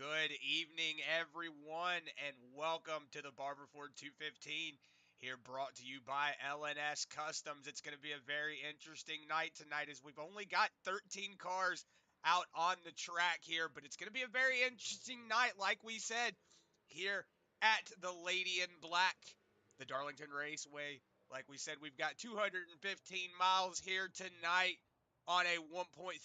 Good evening, everyone, and welcome to the Barber Ford 215 here, brought to you by LNS Customs. It's going to be a very interesting night tonight as we've only got 13 cars out on the track here, but it's going to be a very interesting night, like we said, here at the Lady in Black, the Darlington Raceway. Like we said, we've got 215 miles here tonight on a 1.31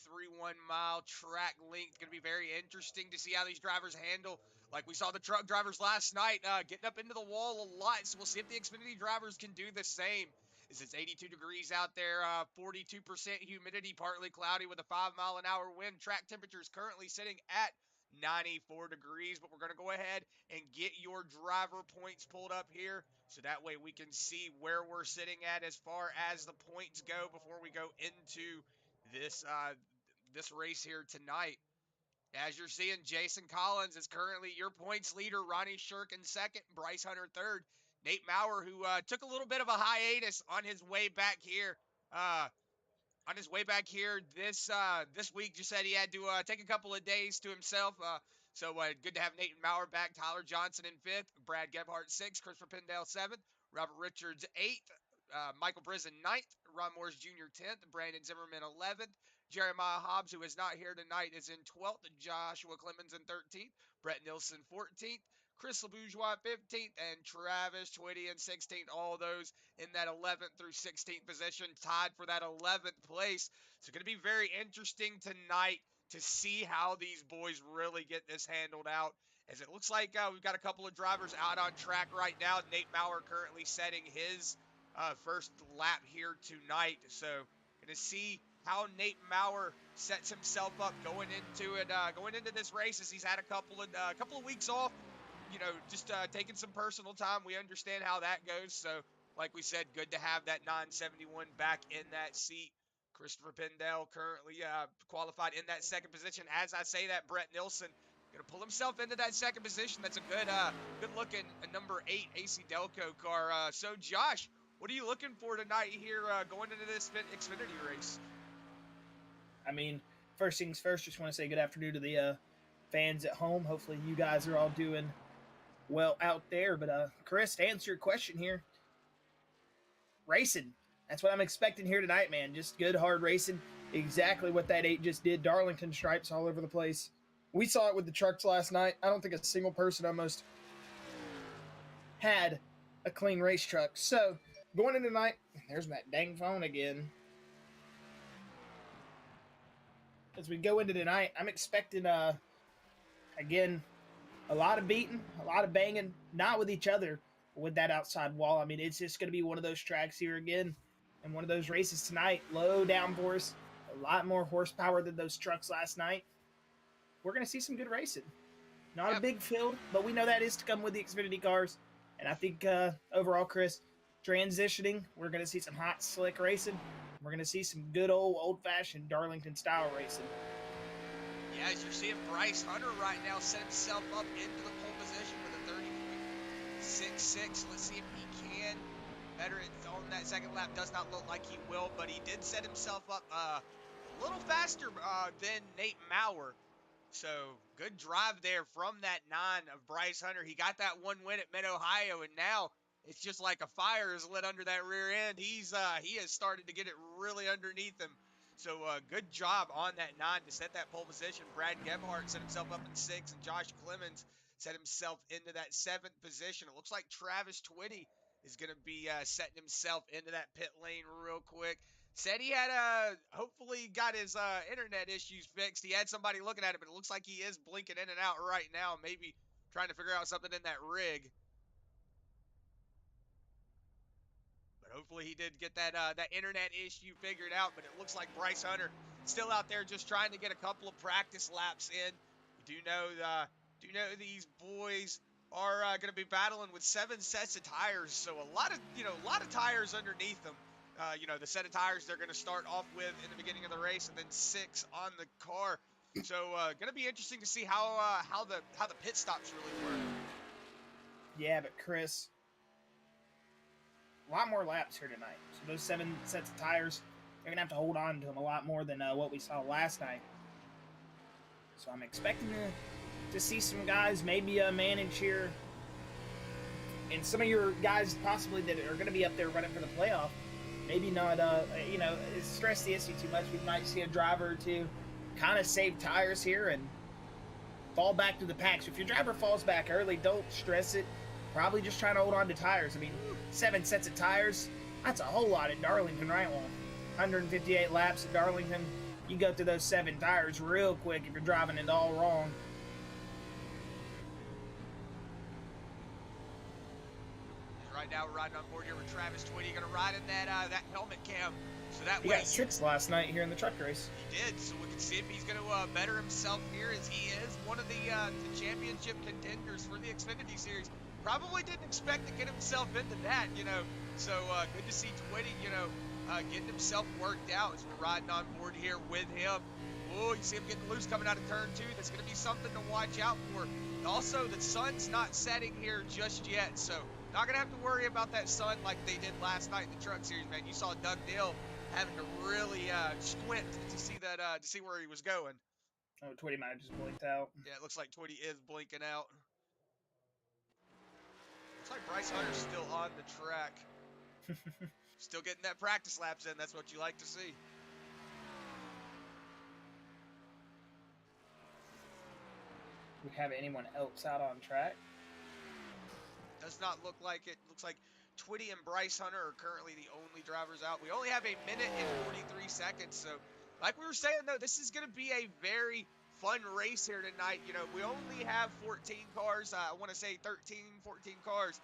mile track length. Going to be very interesting to see how these drivers handle. Like we saw the truck drivers last night getting up into the wall a lot. So we'll see if the Xfinity drivers can do the same. As it's 82 degrees out there, 42% humidity, partly cloudy with a 5-mile-an-hour wind. Track temperature is currently sitting at 94 degrees, but we're going to go ahead and get your driver points pulled up here so that way we can see where we're sitting at as far as the points go before we go into this race here tonight. As you're seeing, Jason Collins is currently your points leader. Ronnie Shirk in second, Bryce Hunter third. Nate Mowrer, who took a little bit of a hiatus on his way back here. This week, just said he had to take a couple of days to himself. So good to have Nate Mowrer back. Tyler Johnson in fifth, Brad Gebhardt sixth, Christopher Pendell seventh, Robert Richards eighth, Michael Brisson ninth, Ron Morris Jr. 10th, Brandon Zimmerman 11th, Jeremiah Hobbs, who is not here tonight, is in 12th, Joshua Clemons in 13th, Brett Nielsen 14th, Chris Lebourgeois 15th, and Travis Twitty in 16th. All those in that 11th through 16th position, tied for that 11th place. So going to be very interesting tonight to see how these boys really get this handled out, as it looks like we've got a couple of drivers out on track right now. Nate Mowrer currently setting his first lap here tonight. So going to see how Nate Mowrer sets himself up going into this race, as he's had a couple of weeks off, just taking some personal time. We understand how that goes. So like we said, good to have that 971 back in that seat. Christopher Pindell currently qualified in that second position. As I say that, Brett Nielsen going to pull himself into that second position. That's a good looking number 8 AC Delco car. So Josh, what are you looking for tonight here going into this Xfinity race? I mean, first things first, just want to say good afternoon to the fans at home. Hopefully you guys are all doing well out there. But Chris, to answer your question here, racing. That's what I'm expecting here tonight, man. Just good, hard racing. Exactly what that 8 just did. Darlington stripes all over the place. We saw it with the trucks last night. I don't think a single person almost had a clean race truck. So, going into tonight, there's that dang phone again. As we go into tonight, I'm expecting, again, a lot of beating, a lot of banging, not with each other, but with that outside wall. I mean, it's just going to be one of those tracks here again, and one of those races tonight. Low downforce, a lot more horsepower than those trucks last night. We're going to see some good racing. Not a big field, but we know that is to come with the Xfinity cars. And I think overall, Chris, transitioning, we're going to see some hot, slick racing. We're going to see some good old-fashioned Darlington-style racing. Yeah, as you're seeing Bryce Hunter right now set himself up into the pole position with a 30.66. Let's see if he can better it on that second lap. Does not look like he will, but he did set himself up a little faster than Nate Mowrer. So good drive there from that 9 of Bryce Hunter. He got that one win at Mid-Ohio, and now it's just like a fire is lit under that rear end. He has started to get it really underneath him. So good job on that 9 to set that pole position. Brad Gebhardt set himself up in 6, and Josh Clemons set himself into that 7th position. It looks like Travis Twitty is going to be setting himself into that pit lane real quick. Said he had hopefully got his internet issues fixed. He had somebody looking at it, but it looks like he is blinking in and out right now, maybe trying to figure out something in that rig. But hopefully he did get that internet issue figured out. But it looks like Bryce Hunter still out there just trying to get a couple of practice laps in. We do know these boys are going to be battling with 7 sets of tires, so a lot of tires underneath them. The set of tires they're going to start off with in the beginning of the race, and then 6 on the car. So going to be interesting to see how the pit stops really work. Yeah, but Chris, a lot more laps here tonight. So those 7 sets of tires, they're going to have to hold on to them a lot more than what we saw last night. So I'm expecting to to see some guys maybe manage here, and some of your guys possibly that are going to be up there running for the playoff, maybe not, stress the issue too much. We might see a driver or two kind of save tires here and fall back to the pack. So if your driver falls back early, don't stress it. Probably just trying to hold on to tires. I mean, 7 sets of tires, that's a whole lot at Darlington, right? Well, 158 laps at Darlington. You go through those 7 tires real quick if you're driving it all wrong. Right now we're riding on board here with Travis Twitty. Going to ride in that helmet cam. So that he way got 6 last night here in the truck race. He did. So we can see if he's going to better himself here, as he is one of the championship contenders for the Xfinity Series. Probably didn't expect to get himself into that, So good to see Twitty, getting himself worked out as we're riding on board here with him. Oh, you see him getting loose coming out of turn 2. That's going to be something to watch out for. Also, the sun's not setting here just yet, so not going to have to worry about that sun like they did last night in the Truck Series, man. You saw Doug Dill having to really squint to see where he was going. Oh, Twitty might have just blinked out. Yeah, it looks like Twitty is blinking out. Looks like Bryce Hunter's still on the track. Still getting that practice laps in. That's what you like to see. Do we have anyone else out on track? Does not look like it. Looks like Twitty and Bryce Hunter are currently the only drivers out. We only have 1 minute and 43 seconds. So, like we were saying, though, this is going to be a very fun race here tonight. We only have 14 cars. I want to say 13, 14 cars.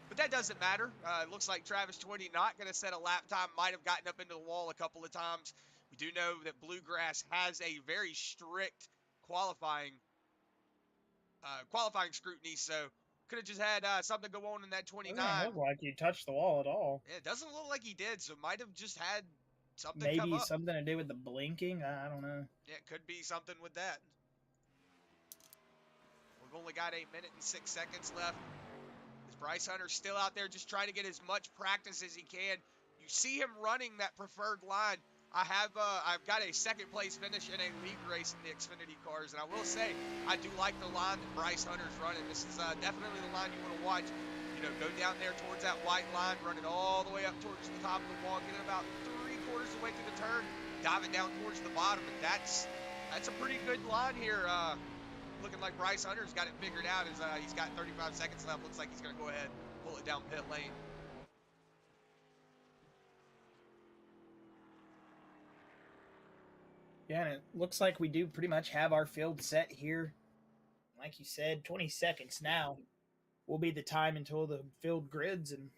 But that doesn't matter. It looks like Travis Twitty not going to set a lap time. Might have gotten up into the wall a couple of times. We do know that Bluegrass has a very strict qualifying scrutiny. So, could have just had something go on in that 29. It doesn't look like he touched the wall at all. Yeah, it doesn't look like he did, so might have just had something maybe come up. Something to do with the blinking. I don't know. Yeah, it could be something with that. We've only got 1 minute and 6 seconds left. As Bryce Hunter's still out there just trying to get as much practice as he can. You see him running that preferred line. I've got a second place finish in a league race in the Xfinity cars, and I will say I do like the line that Bryce Hunter's running. This is definitely the line you want to watch. Go down there towards that white line, run it all the way up towards the top of the wall, get it about 3/4 of the way through the turn, dive it down towards the bottom, and that's a pretty good line here. Looking like Bryce Hunter's got it figured out as he's got 35 seconds left. Looks like he's going to go ahead and pull it down pit lane. Yeah, and it looks like we do pretty much have our field set here. Like you said, 20 seconds now will be the time until the field grids, and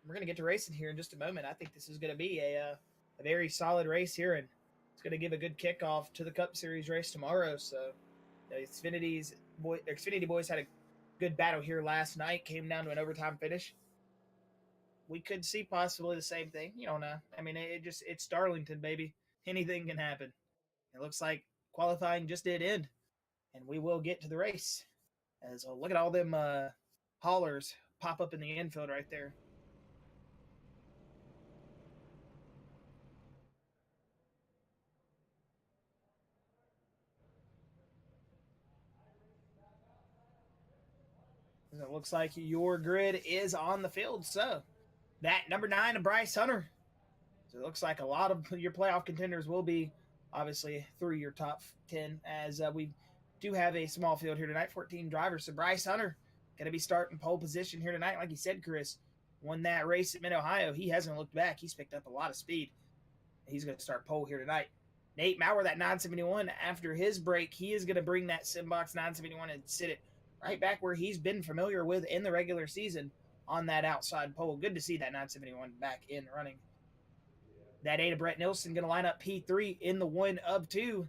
we're going to get to racing here in just a moment. I think this is going to be a very solid race here, and it's going to give a good kickoff to the Cup Series race tomorrow. So the Xfinity boys had a good battle here last night, came down to an overtime finish. We could see possibly the same thing. You don't know. I mean, it's Darlington, baby. Anything can happen. It looks like qualifying just did end, and we will get to the race. As look at all them haulers pop up in the infield right there. And it looks like your grid is on the field. So that number 9 of Bryce Hunter. So it looks like a lot of your playoff contenders will be obviously through your top 10, as we do have a small field here tonight, 14 drivers. So Bryce Hunter going to be starting pole position here tonight. Like you said, Chris, won that race at Mid-Ohio. He hasn't looked back. He's picked up a lot of speed. He's going to start pole here tonight. Nate Mowrer, that 971, after his break, he is going to bring that Simbox 971 and sit it right back where he's been familiar with in the regular season on that outside pole. Good to see that 971 back in running. That 8 of Brett Nielsen going to line up P3 in the 1 of 2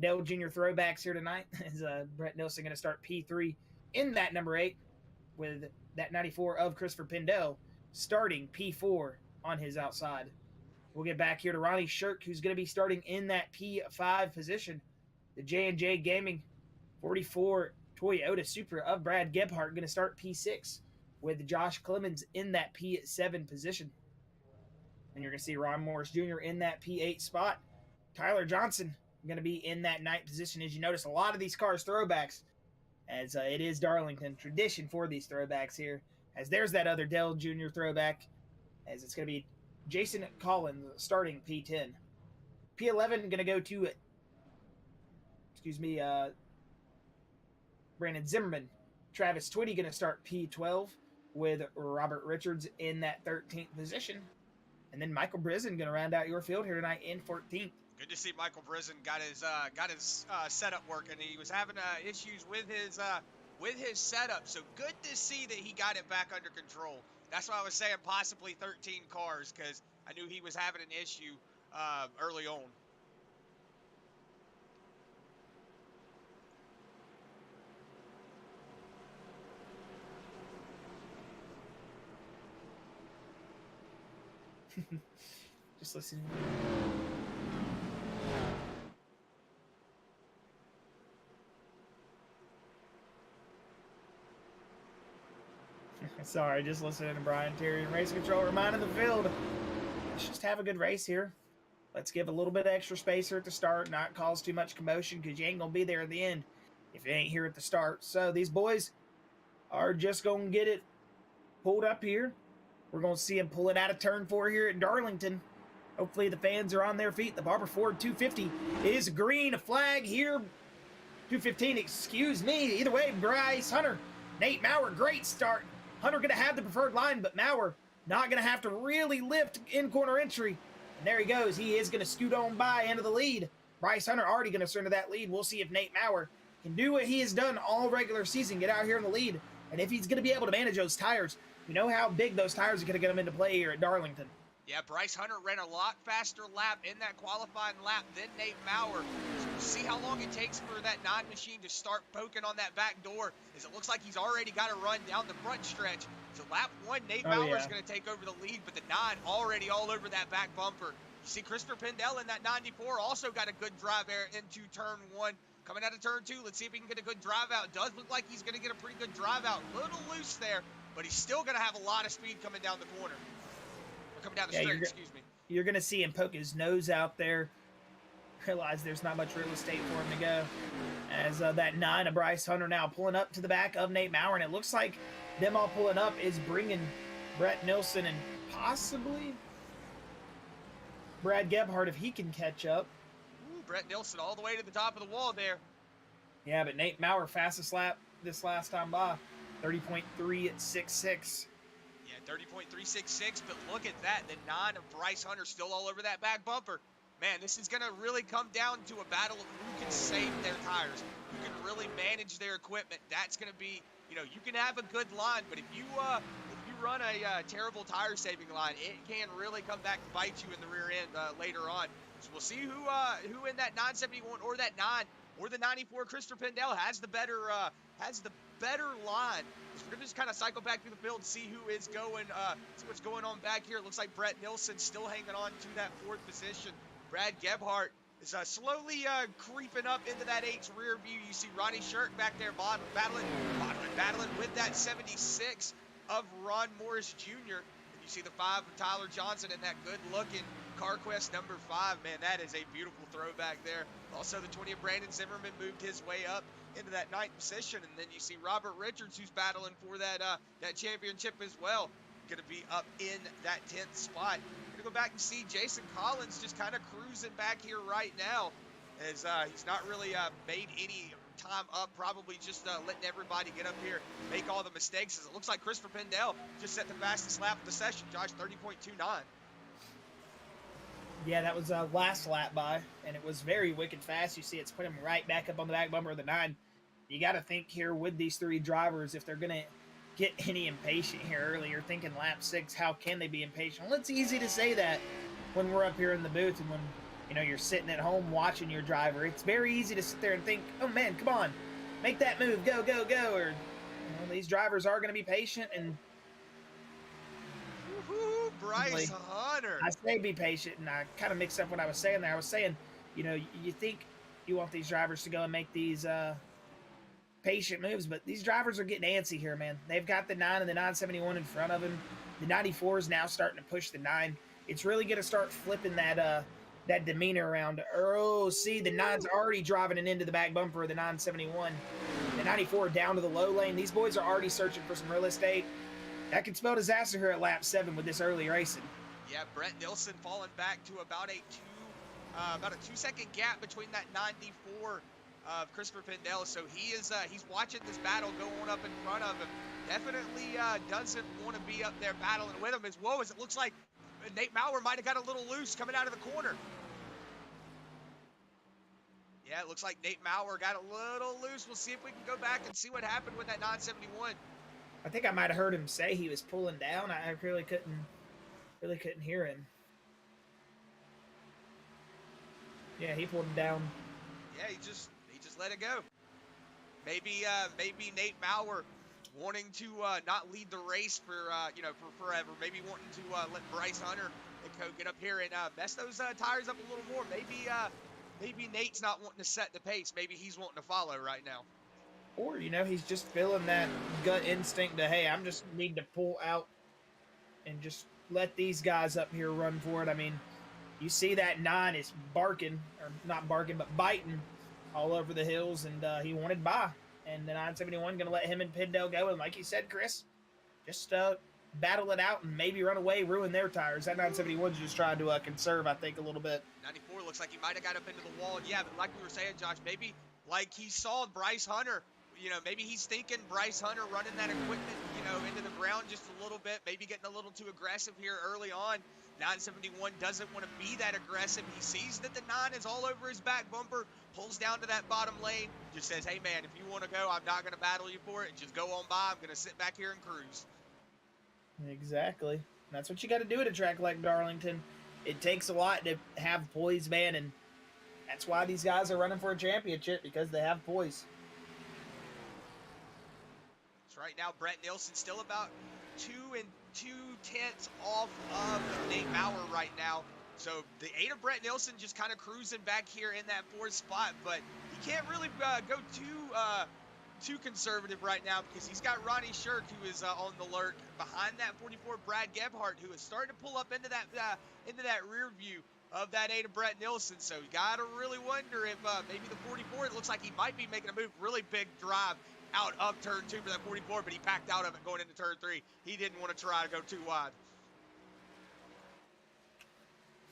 Dell Jr. throwbacks here tonight. Is Brett Nielsen going to start P3 in that number 8 with that 94 of Christopher Pindell starting P4 on his outside. We'll get back here to Ronnie Shirk, who's going to be starting in that P5 position. The J&J Gaming 44 Toyota Supra of Brad Gebhardt going to start P6 with Josh Clemons in that P7 position. And you're going to see Ron Morris Jr. in that P8 spot. Tyler Johnson going to be in that 9th position. As you notice, a lot of these cars throwbacks. as it is Darlington. Tradition for these throwbacks here, as there's that other Dell Jr. throwback, as it's going to be Jason Collins starting P10. P11 going to go to, Brandon Zimmerman. Travis Twitty going to start P12 with Robert Richards in that 13th position. And then Michael Brisson going to round out your field here tonight in 14th. Good to see Michael Brisson got his setup working. He was having issues with his setup, so good to see that he got it back under control. That's why I was saying possibly 13 cars, because I knew he was having an issue early on. Just listen. Sorry, just listening to Brian Terry and Race Control reminding the field. Let's just have a good race here. Let's give a little bit of extra space here at the start, not cause too much commotion, because you ain't going to be there at the end if you ain't here at the start. So these boys are just going to get it pulled up here. We're going to see them pull it out of turn 4 here at Darlington. Hopefully the fans are on their feet. The Barber Ford 250 is green. A flag here. 215, excuse me. Either way, Bryce Hunter, Nate Mowrer, great start. Hunter going to have the preferred line, but Mowrer not going to have to really lift in corner entry. And there he goes. He is going to scoot on by into the lead. Bryce Hunter already going to surrender that lead. We'll see if Nate Mowrer can do what he has done all regular season, get out here in the lead, and if he's going to be able to manage those tires. We know how big those tires are going to get him into play here at Darlington. Yeah, Bryce Hunter ran a lot faster lap in that qualifying lap than Nate Mowrer. So we'll see how long it takes for that 9 machine to start poking on that back door, as it looks like he's already got to run down the front stretch. So lap 1, Nate Mowrer is going to take over the lead, but the 9 already all over that back bumper. You see Christopher Pindell in that 94 also got a good drive there into turn 1. Coming out of turn 2, let's see if he can get a good drive out. It does look like he's going to get a pretty good drive out. A little loose there, but he's still going to have a lot of speed coming down the corner. Coming down the straight, excuse me. You're going to see him poke his nose out there. Realize there's not much real estate for him to go. As that 9 of Bryce Hunter now pulling up to the back of Nate Mowrer. And it looks like them all pulling up is bringing Brett Nielsen and possibly Brad Gebhardt if he can catch up. Ooh, Brett Nielsen all the way to the top of the wall there. Yeah, but Nate Mowrer fastest lap this last time by. 30.366. 30.366, but look at that. The 9 of Bryce Hunter still all over that back bumper. Man, this is going to really come down to a battle of who can save their tires, who can really manage their equipment. That's going to be, you can have a good line, but if you run a terrible tire saving line, it can really come back and bite you in the rear end later on. So we'll see who in that 971 or that 9 or the 94 Christopher Pendell has the better line. We're going to just kind of cycle back through the field and see who is going, see what's going on back here. It looks like Brett Nielsen still hanging on to that 4th position. Brad Gebhardt is slowly creeping up into that 8's rear view. You see Ronnie Shirk back there battling with that 76 of Ron Morris Jr. And you see the 5 of Tyler Johnson in that good-looking CarQuest number 5. Man, that is a beautiful throwback there. Also, the 20 of Brandon Zimmerman moved his way up into that 9th position, and then you see Robert Richards, who's battling for that championship as well, going to be up in that 10th spot. Going to go back and see Jason Collins just kind of cruising back here right now, as he's not really made any time up, probably just letting everybody get up here, make all the mistakes, as it looks like Christopher Pendell just set the fastest lap of the session, Josh, 30.29. Yeah, that was last lap by, and it was very wicked fast. You see it's put him right back up on the back bumper of the 9. You got to think here with these 3 drivers, if they're going to get any impatient here early, you're thinking lap 6, how can they be impatient? Well, it's easy to say that when we're up here in the booth and when you're sitting at home watching your driver. It's very easy to sit there and think, oh man, come on, make that move, go, go, go. Or these drivers are going to be patient, and Bryce Hunter. I say be patient, and I kind of mixed up what I was saying there. I was saying, you think you want these drivers to go and make these patient moves, but these drivers are getting antsy here, man. They've got the 9 and the 971 in front of them. The 94 is now starting to push the 9. It's really going to start flipping that demeanor around. Oh, see, the 9's already driving it into the back bumper of the 971. The 94 down to the low lane. These boys are already searching for some real estate. That could spell disaster here at lap 7 with this early racing. Yeah, Brett Nielsen falling back to about a 2-second gap between that 94 of Christopher Pendell. So he's watching this battle go on up in front of him. Definitely doesn't want to be up there battling with him as well, as it looks like Nate Mowrer might have got a little loose coming out of the corner. Yeah, it looks like Nate Mowrer got a little loose. We'll see if we can go back and see what happened with that 971. I think I might have heard him say he was pulling down. I really couldn't hear him. Yeah, he pulled him down. Yeah, he just let it go. Maybe Nate Mowrer wanting to not lead the race for for forever. Maybe wanting to let Bryce Hunter and co get up here and mess those tires up a little more. Maybe Nate's not wanting to set the pace. Maybe he's wanting to follow right now. Or, he's just feeling that gut instinct to, hey, I'm just need to pull out and just let these guys up here run for it. I mean, you see that 9 is barking, or not barking, but biting all over the hills, and he wanted by. And the 971 going to let him and Pindell go. And like you said, Chris, just battle it out and maybe run away, ruin their tires. That 971's just trying to conserve, I think, a little bit. 94 looks like he might have got up into the wall. Yeah, but like we were saying, Josh, maybe like he saw Bryce Hunter, maybe he's thinking Bryce Hunter running that equipment, into the ground just a little bit, maybe getting a little too aggressive here early on. 971 doesn't want to be that aggressive. He sees that the 9 is all over his back bumper, pulls down to that bottom lane, just says, hey, man, if you want to go, I'm not going to battle you for it. Just go on by. I'm going to sit back here and cruise. Exactly. That's what you got to do at a track like Darlington. It takes a lot to have poise, man, and that's why these guys are running for a championship, because they have poise. So right now, Brett Nielsen still about 2 2/10 off of Nate Mowrer right now. So the 8 of Brett Nielsen just kind of cruising back here in that 4th spot, but he can't really go too conservative right now, because he's got Ronnie Shirk, who is on the lurk behind that 44. Brad Gebhardt, who is starting to pull up into that rear view of that 8 of Brett Nielsen. So you got to really wonder if maybe the 44, it looks like he might be making a move, really big drive out of turn 2 for that 44, but he backed out of it going into turn 3. He didn't want to try to go too wide.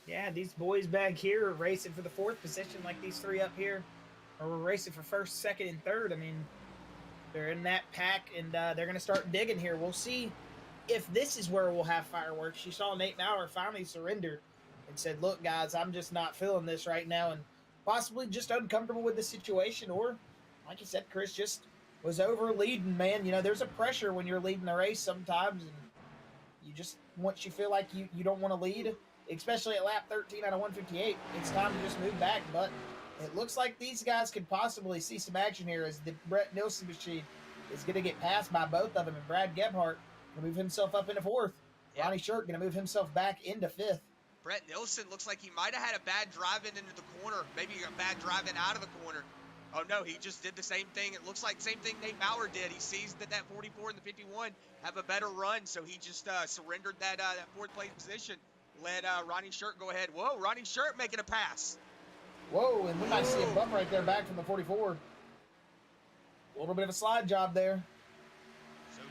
Yeah, these boys back here are racing for the 4th position, like these 3 up here, or we're racing for 1st, 2nd, and 3rd. I mean, they're in that pack, and they're going to start digging here. We'll see if this is where we'll have fireworks. You saw Nate Mowrer finally surrender and said, look, guys, I'm just not feeling this right now, and possibly just uncomfortable with the situation, or, like you said, Chris, just was over leading, man. There's a pressure when you're leading a race sometimes, and you just, once you feel like you don't want to lead, especially at lap 13 out of 158, it's time to just move back. But it looks like these guys could possibly see some action here, as the Brett Nielsen machine is going to get passed by both of them, and Brad Gebhardt going to move himself up into 4th. Yep. Ronnie Shirk going to move himself back into 5th. Brett Nielsen looks like he might have had a bad drive-in into the corner, maybe a bad drive-in out of the corner. Oh, no, he just did the same thing. It looks like same thing Nate Mowrer did. He sees that 44 and the 51 have a better run, so he just surrendered that 4th place position. Let Ronnie Shirk go ahead. Whoa, Ronnie Shirk making a pass. Whoa, and we might see a bump right there back from the 44. A little bit of a slide job there. So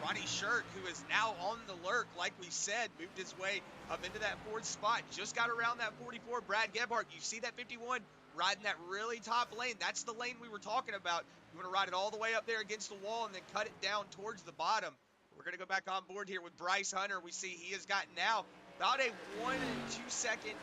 Ronnie Shirk, who is now on the lurk, like we said, moved his way up into that 4th spot. Just got around that 44. Brad Gebhardt, you see that 51 riding that really top lane. That's the lane we were talking about. You want to ride it all the way up there against the wall and then cut it down towards the bottom. We're going to go back on board here with Bryce Hunter. We see he has gotten now about a 1 2 second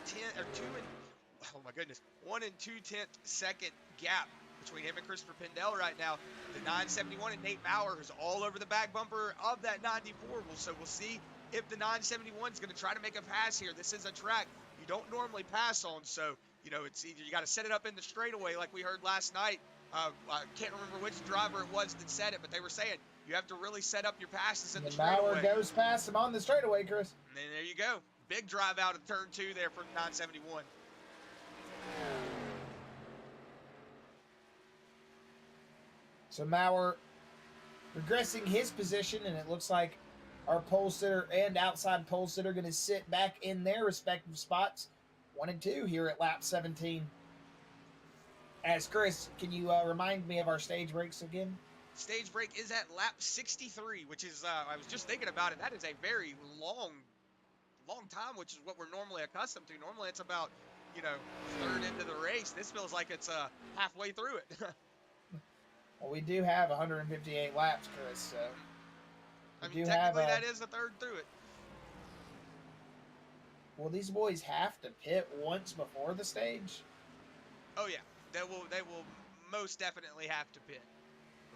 gap between him and Christopher Pindell right now. The 971 and Nate Mowrer, who's all over the back bumper of that 94. So we'll see if the 971 is going to try to make a pass here. This is a track you don't normally pass on, so it's either you got to set it up in the straightaway like we heard last night. I can't remember which driver it was that said it, but they were saying you have to really set up your passes in the straightaway. Mowrer goes past him on the straightaway, Chris. And then there you go. Big drive out of turn 2 there from 971. So Mowrer regressing his position, and it looks like our pole sitter and outside pole sitter going to sit back in their respective spots, 1 and 2 here at lap 17. As Chris, can you remind me of our stage breaks again? Stage break is at lap 63, which is, I was just thinking about it. That is a very long time, which is what we're normally accustomed to. Normally it's about, third into the race. This feels like it's halfway through it. Well, we do have 158 laps, Chris, so I mean, technically that is a third through it. Will these boys have to pit once before the stage? Oh yeah, they will most definitely have to pit.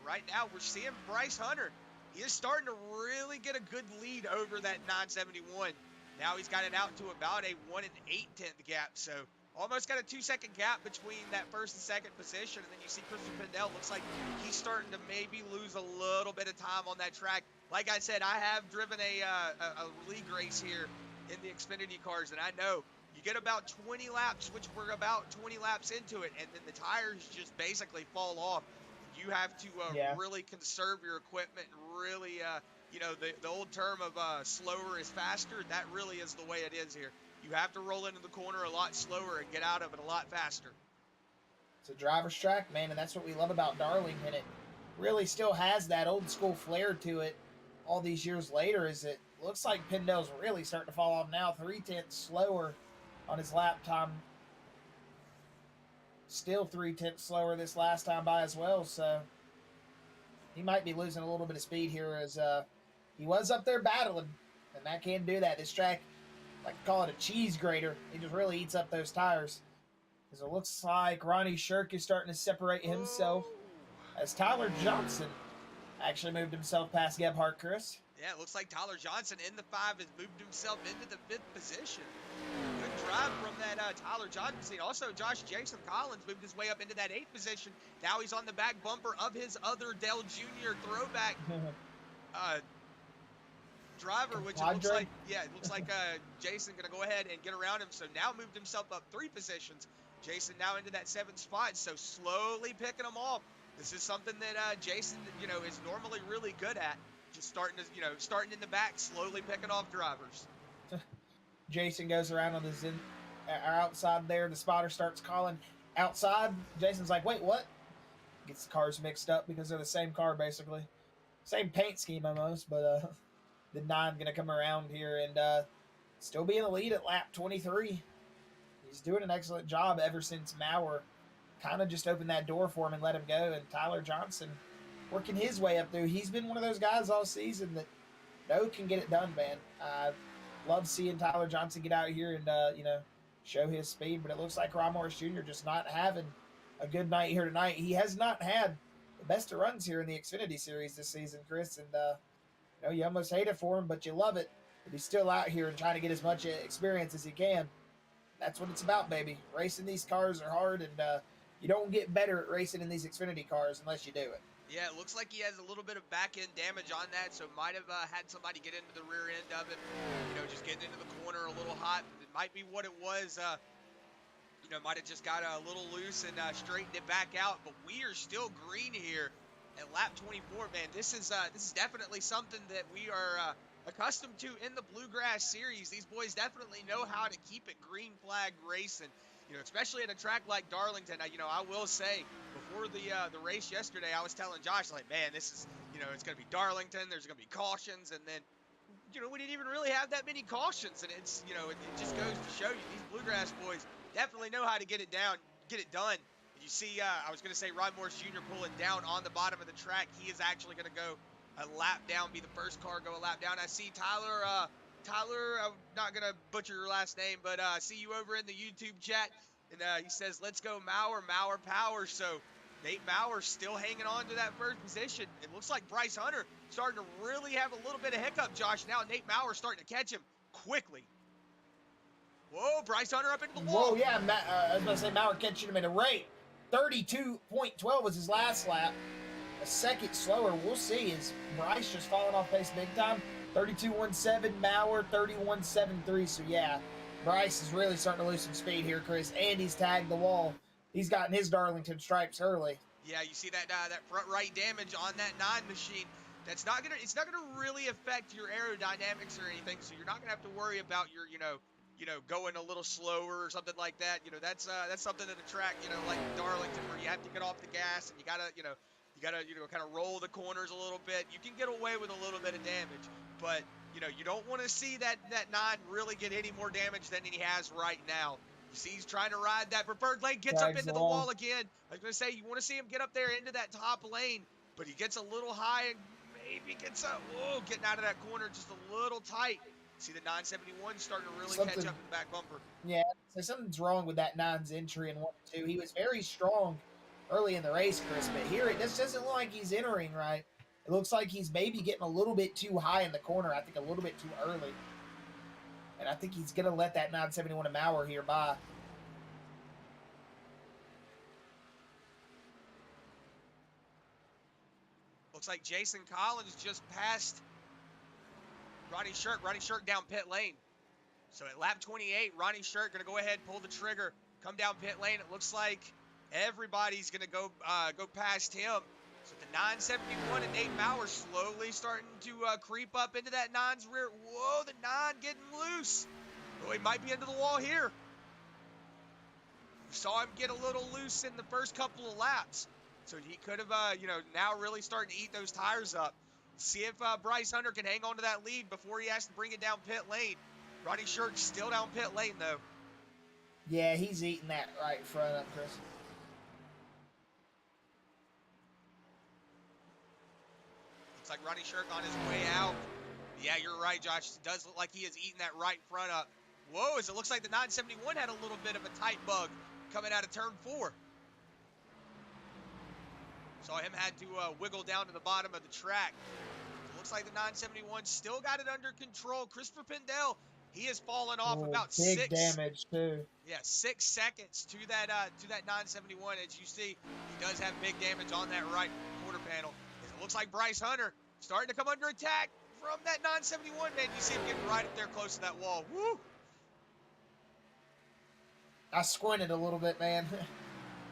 Right now we're seeing Bryce Hunter. He is starting to really get a good lead over that 971. Now he's got it out to about a 1 8/10 gap, so almost got a 2-second gap between that first and second position. And then you see Christopher Pendell. Looks like he's starting to maybe lose a little bit of time on that track. Like I said, I have driven a league race here in the Xfinity cars, and I know you get about 20 laps, which we're about 20 laps into it, and then the tires just basically fall off. You have to really conserve your equipment and really, the old term of slower is faster, that really is the way it is here. You have to roll into the corner a lot slower and get out of it a lot faster. It's a driver's track, man, and that's what we love about Darlington. It really still has that old school flair to it all these years later. Is it looks like Pindell's really starting to fall off now, 3/10 slower on his lap time. Still 3/10 slower this last time by as well, so he might be losing a little bit of speed here as he was up there battling, and that can do that. This track, I like to call it a cheese grater. He just really eats up those tires. Because it looks like Ronnie Shirk is starting to separate himself as Tyler Johnson actually moved himself past Gebhardt, Chris. Yeah, it looks like Tyler Johnson in the 5 has moved himself into the 5th position. Good drive from that Tyler Johnson. Also, Jason Collins moved his way up into that 8th position. Now he's on the back bumper of his other Dell Jr. throwback driver, which it looks like Jason going to go ahead and get around him. So now moved himself up 3 positions. Jason now into that 7th spot, so slowly picking them off. This is something that Jason, is normally really good at. Just starting in the back, slowly picking off drivers. Jason goes around on the outside there. The spotter starts calling outside. Jason's like, wait, what? Gets the cars mixed up because they're the same car, basically. Same paint scheme almost, but the 9 going to come around here and still be in the lead at lap 23. He's doing an excellent job ever since Mowrer kind of just opened that door for him and let him go. And Tyler Johnson working his way up through. He's been one of those guys all season that can get it done, man. I love seeing Tyler Johnson get out here and, show his speed. But it looks like Ronnie Shirk Jr. just not having a good night here tonight. He has not had the best of runs here in the Xfinity Series this season, Chris. And, you almost hate it for him, but you love it. But he's still out here and trying to get as much experience as he can. That's what it's about, baby. Racing these cars are hard, and you don't get better at racing in these Xfinity cars unless you do it. Yeah, it looks like he has a little bit of back-end damage on that, so might have had somebody get into the rear end of it, just getting into the corner a little hot. It might be what it was, might have just got a little loose and straightened it back out, but we are still green here at lap 24, man. This is definitely something that we are accustomed to in the Bluegrass series. These boys definitely know how to keep it green flag racing. Especially at a track like Darlington. I will say, before the race yesterday, I was telling Josh, like, man, this is, it's going to be Darlington. There's going to be cautions. And then, we didn't even really have that many cautions. And it's, it just goes to show you, these Bluegrass boys definitely know how to get it done. You see, I was going to say Ronnie Shirk Jr. pull it down on the bottom of the track. He is actually going to go a lap down, be the first car go a lap down. I see Tyler, I'm not going to butcher your last name, but I see you over in the YouTube chat, and he says, let's go Mowrer power. So Nate Mowrer still hanging on to that first position. It looks like Bryce Hunter starting to really have a little bit of hiccup, Josh. Now Nate Mowrer starting to catch him quickly. Whoa, Bryce Hunter up into the wall. Whoa, yeah, I was going to say Mowrer catching him in a rate. 32.12 was his last lap. A second slower. We'll see. Is Bryce just falling off pace big time? 32.17, Mowrer 31.73. So yeah, Bryce is really starting to lose some speed here, Chris. And he's tagged the wall. He's gotten his Darlington stripes early. Yeah, you see that front right damage on that 9 machine. It's not gonna really affect your aerodynamics or anything. So you're not gonna have to worry about your going a little slower or something like that. That's something at a track, like Darlington, where you have to get off the gas and you gotta, kind of roll the corners a little bit. You can get away with a little bit of damage, but you don't want to see that nine really get any more damage than he has right now. You see, he's trying to ride that preferred lane, gets up into the wall again. I was gonna say, you want to see him get up there into that top lane, but he gets a little high and maybe gets up. Whoa, getting out of that corner just a little tight. See the 971 starting to really catch up in the back bumper. Yeah, so something's wrong with that 9's entry in 1-2. He was very strong early in the race, Chris, but here it just doesn't look like he's entering right. It looks like he's maybe getting a little bit too high in the corner. I think a little bit too early. And I think he's going to let that 971 of Mowrer here by. Looks like Jason Collins just passed Ronnie Shirk. Ronnie Shirk down pit lane. So at lap 28, Ronnie Shirk going to go ahead, pull the trigger, come down pit lane. It looks like everybody's going to go past him. So the 971 and Nate Mowrer slowly starting to creep up into that 9's rear. Whoa, the 9 getting loose. Oh, he might be into the wall here. We saw him get a little loose in the first couple of laps. So he could have, now really starting to eat those tires up. See if Bryce Hunter can hang on to that lead before he has to bring it down pit lane. Ronnie Shirk's still down pit lane, though. Yeah, he's eating that right in front of him, Chris. Looks like Ronnie Shirk on his way out. Yeah, you're right, Josh. It does look like he is eating that right in front up. Whoa, as it looks like the 971 had a little bit of a tight bug coming out of turn 4. Saw him had to wiggle down to the bottom of the track. It looks like the 971 still got it under control. Christopher Pindell, he has fallen off about big damage too. Yeah, 6 seconds to that 971. As you see, he does have big damage on that right quarter panel. It looks like Bryce Hunter starting to come under attack from that 971. Man, you see him getting right up there close to that wall. Woo! I squinted a little bit, man.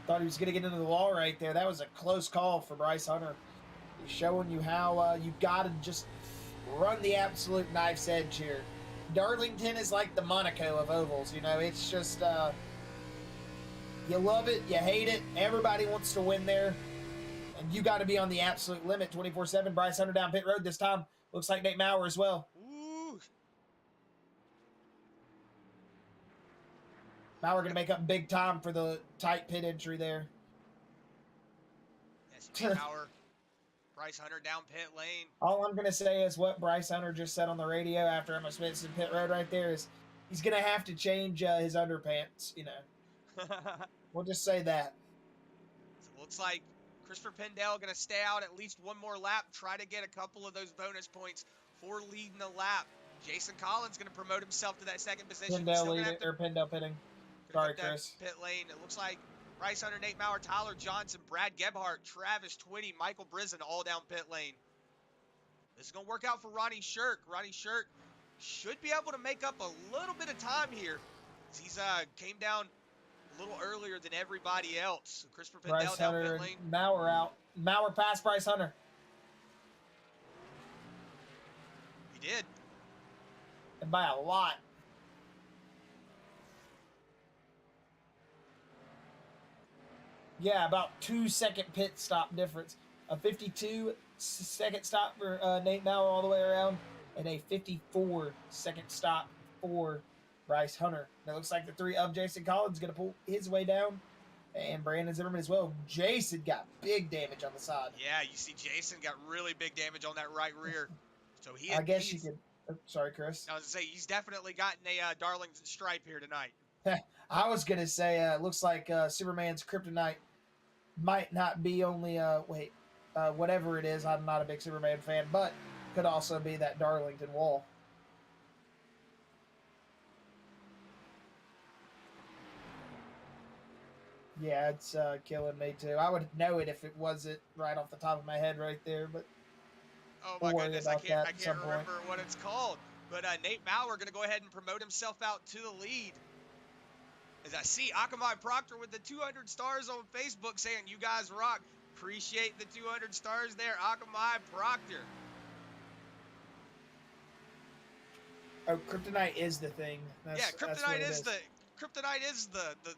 Thought he was going to get into the wall right there. That was a close call for Bryce Hunter. He's showing you how you got to just run the absolute knife's edge here. Darlington is like the Monaco of ovals. It's just you love it, you hate it. Everybody wants to win there. And you got to be on the absolute limit 24/7. Bryce Hunter down pit road this time. Looks like Nate Mowrer as well. Ooh. Mowrer going to make up big time for the tight pit entry there. Yes, Mowrer. Bryce Hunter down pit lane. All I'm going to say is what Bryce Hunter just said on the radio after Emma Smith's in pit road right there is he's going to have to change his underpants, We'll just say that. So it looks like Christopher Pendell going to stay out at least one more lap, try to get a couple of those bonus points for leading the lap. Jason Collins going to promote himself to that second position. Pendell pitting. Sorry, Chris. Pit lane. It looks like Bryce Hunter, Nate Mowrer, Tyler Johnson, Brad Gebhardt, Travis Twitty, Michael Brisson all down pit lane. This is going to work out for Ronnie Shirk. Ronnie Shirk should be able to make up a little bit of time here. He's came down a little earlier than everybody else. So Christopher Pendell down pit lane. Mowrer out. Mowrer passed Bryce Hunter. He did. And by a lot. Yeah, about 2-second pit stop difference. A 52-second stop for Nate Mowrer all the way around, and a 54-second stop for Bryce Hunter. Now, it looks like the 3 of Jason Collins going to pull his way down, and Brandon Zimmerman as well. Jason got big damage on the side. Yeah, you see Jason got really big damage on that right rear. So I guess you could. Oh, sorry, Chris. I was going to say, he's definitely gotten a Darlington stripe here tonight. I was going to say, it looks like Superman's kryptonite might not be only whatever it is. I'm not a big Superman fan, but could also be that Darlington wall. Yeah, it's killing me too. I would know it if it wasn't right off the top of my head right there, but oh my goodness, I can't remember what it's called. But Nate Mowrer going to go ahead and promote himself out to the lead. As I see Akamai Proctor with the 200 stars on Facebook saying, you guys rock. Appreciate the 200 stars there, Akamai Proctor. Oh, kryptonite is the thing. That's kryptonite what it is the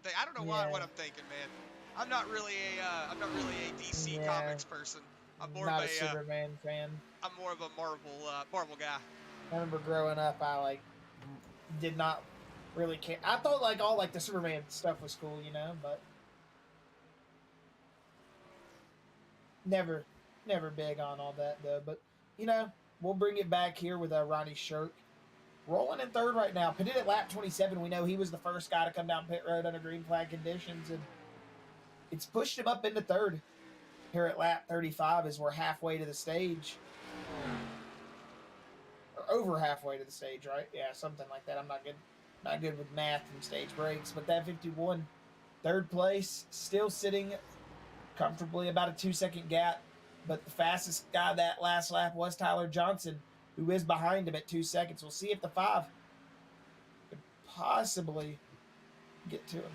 thing. I don't know what I'm thinking, man. I'm not really a DC Comics person. I'm more not of a Superman fan. I'm more of a Marvel guy. I remember growing up, I did not really care. I thought all the Superman stuff was cool, but never big on all that though. But we'll bring it back here with Ronnie Shirk rolling in third right now. Pindell at lap 27. We know he was the first guy to come down pit road under green flag conditions, and it's pushed him up into third here at lap 35 as we're halfway to the stage. Or over halfway to the stage, right? Yeah, something like that. I'm not good with math and stage breaks, but that 51, third place, still sitting comfortably about a 2-second gap. But the fastest guy that last lap was Tyler Johnson, who is behind him at 2 seconds. We'll see if the 5 could possibly get to him.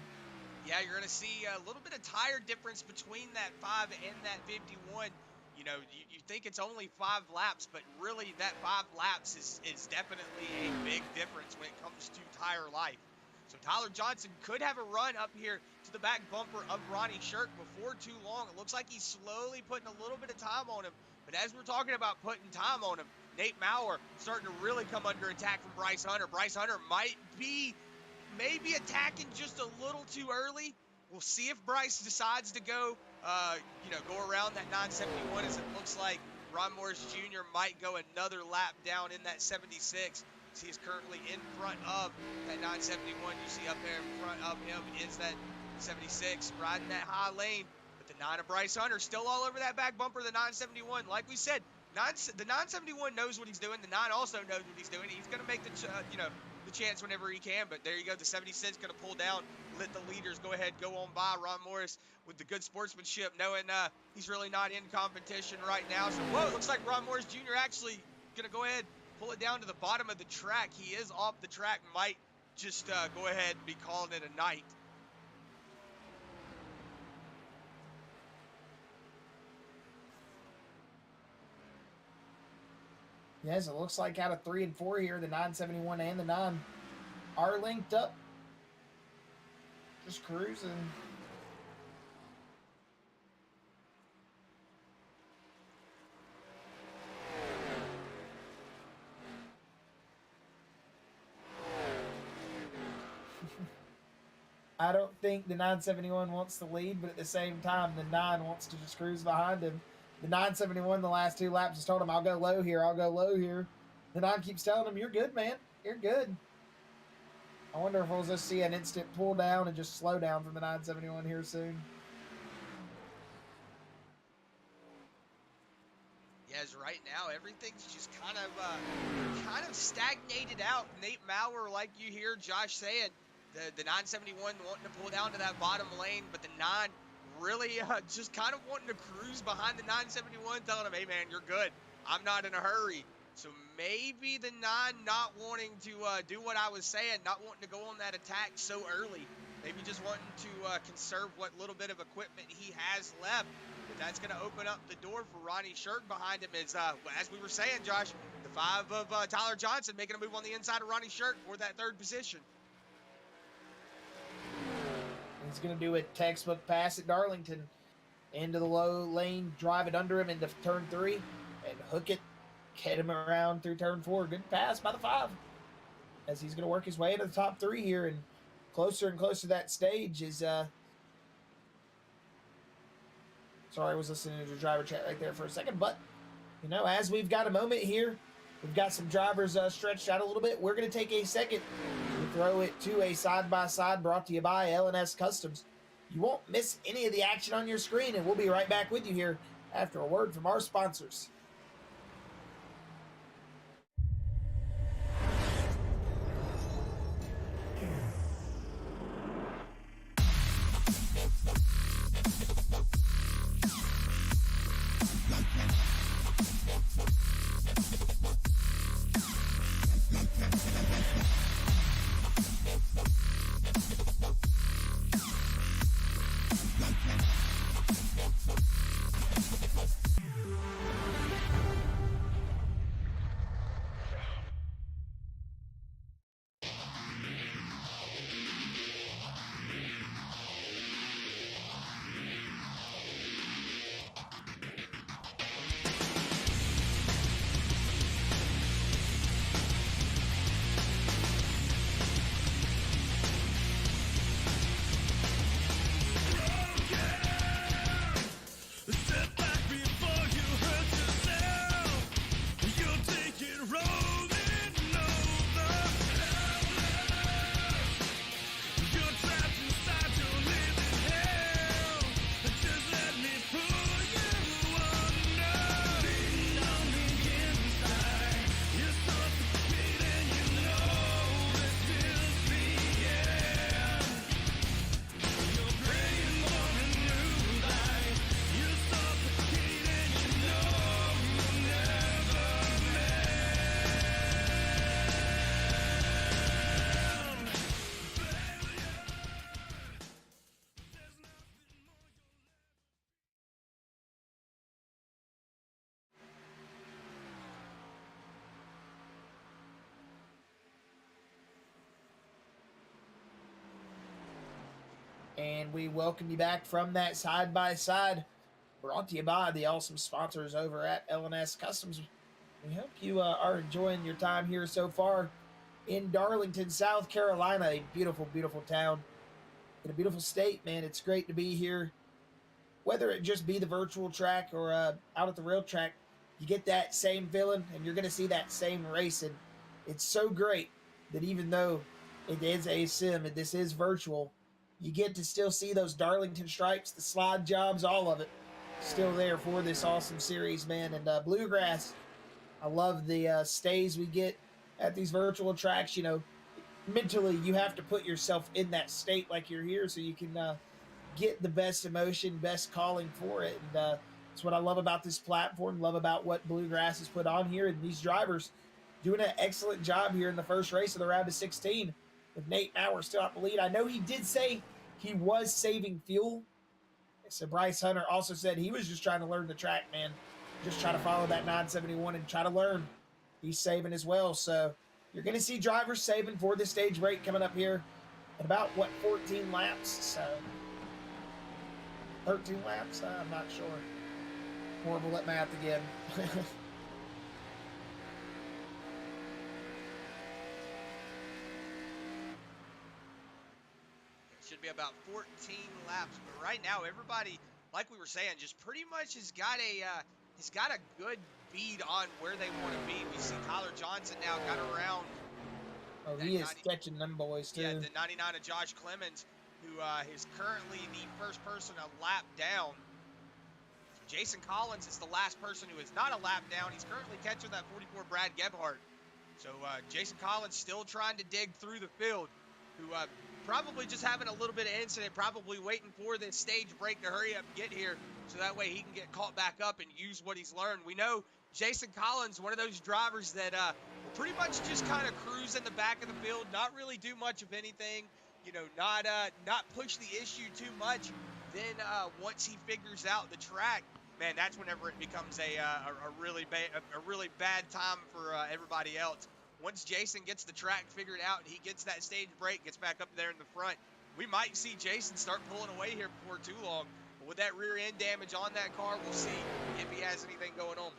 Yeah, you're going to see a little bit of tire difference between that 5 and that 51. You think it's only 5 laps, but really that 5 laps is definitely a big difference when it comes to tire life. So Tyler Johnson could have a run up here to the back bumper of Ronnie Shirk before too long. It looks like he's slowly putting a little bit of time on him. But as we're talking about putting time on him, Nate Mowrer starting to really come under attack from Bryce Hunter. Bryce Hunter might be maybe attacking just a little too early. We'll see if Bryce decides to go around that 971, as it looks like Ron Morris Jr. might go another lap down in that 76. He is currently in front of that 971. You see up there in front of him is that 76 riding that high lane. But the 9 of Bryce Hunter still all over that back bumper of the 971. Like we said, the 971 knows what he's doing. The 9 also knows what he's doing. He's going to make the chance whenever he can. But there you go. The 76 going to pull down, let the leaders go ahead, go on by. Ron Morris with the good sportsmanship, knowing he's really not in competition right now. So, whoa, it looks like Ron Morris Jr. actually going to go ahead, pull it down to the bottom of the track. He is off the track. Might just go ahead and be calling it a night. Yes, it looks like out of 3 and 4 here, the 971 and the 9 are linked up. Just cruising. I don't think the 971 wants to lead, but at the same time, the 9 wants to just cruise behind him. The 971 the last 2 laps has told him, I'll go low here, I'll go low here. The 9 keeps telling him, you're good, man. You're good. I wonder if we'll just see an instant pull down and just slow down from the 971 here soon. Yes, right now everything's just kind of stagnated out. Nate Mowrer, like you hear Josh saying, the 971 wanting to pull down to that bottom lane, but the 9 really just kind of wanting to cruise behind the 971, telling him, hey man, you're good. I'm not in a hurry. So maybe the 9 not wanting to do what I was saying, not wanting to go on that attack so early. Maybe just wanting to conserve what little bit of equipment he has left. But that's going to open up the door for Ronnie Shirk behind him. As we were saying, Josh, the 5 of Tyler Johnson making a move on the inside of Ronnie Shirk for that 3rd position. He's going to do a textbook pass at Darlington. Into the low lane, drive it under him into turn 3, and hook it, get him around through turn 4. Good pass by the 5. As he's going to work his way into the top 3 here, and closer to that stage is... Sorry, I was listening to the driver chat right there for a second, but, as we've got a moment here, we've got some drivers stretched out a little bit. We're going to take a second to throw it to a side-by-side brought to you by L&S Customs. You won't miss any of the action on your screen, and we'll be right back with you here after a word from our sponsors. And we welcome you back from that side-by-side, brought to you by the awesome sponsors over at L&S Customs. We hope you are enjoying your time here so far in Darlington, South Carolina, a beautiful, beautiful town in a beautiful state, man. It's great to be here. Whether it just be the virtual track or out at the real track, you get that same feeling and you're going to see that same racing. It's so great that even though it is a sim and this is virtual, you get to still see those Darlington stripes, the slide jobs, all of it still there for this awesome series, man. And Bluegrass, I love the stays we get at these virtual tracks. You know, mentally you have to put yourself in that state like you're here so you can get the best emotion, best calling for it. And that's what I love about this platform, love about what Bluegrass has put on here. And these drivers doing an excellent job here in the first race of the round of 16 with Nate Mowrer still out the lead. I know he did say he was saving fuel. So Bryce Hunter also said he was just trying to learn the track, man. Just try to follow that 971 and try to learn. He's saving as well. So you're going to see drivers saving for the stage break coming up here at about, 14 laps? So 13 laps? I'm not sure. Horrible at math again. Should be about 14 laps, but right now everybody, like we were saying, just pretty much has got a good bead on where they want to be. We see Tyler Johnson now got around. Oh, he is catching them boys too. Yeah, the 99 of Josh Clemons, who is currently the first person a lap down. Jason Collins is the last person who is not a lap down. He's currently catching that 44 Brad Gebhardt. So Jason Collins still trying to dig through the field, who probably just having a little bit of incident, probably waiting for this stage break to hurry up and get here so that way he can get caught back up and use what he's learned. We know Jason Collins, one of those drivers that will pretty much just kind of cruise in the back of the field, not really do much of anything, you know, not push the issue too much. Then once he figures out the track, man, that's whenever it becomes a really bad time for everybody else. Once Jason gets the track figured out, he gets that stage break, gets back up there in the front, we might see Jason start pulling away here before too long. But with that rear end damage on that car, we'll see if he has anything going on.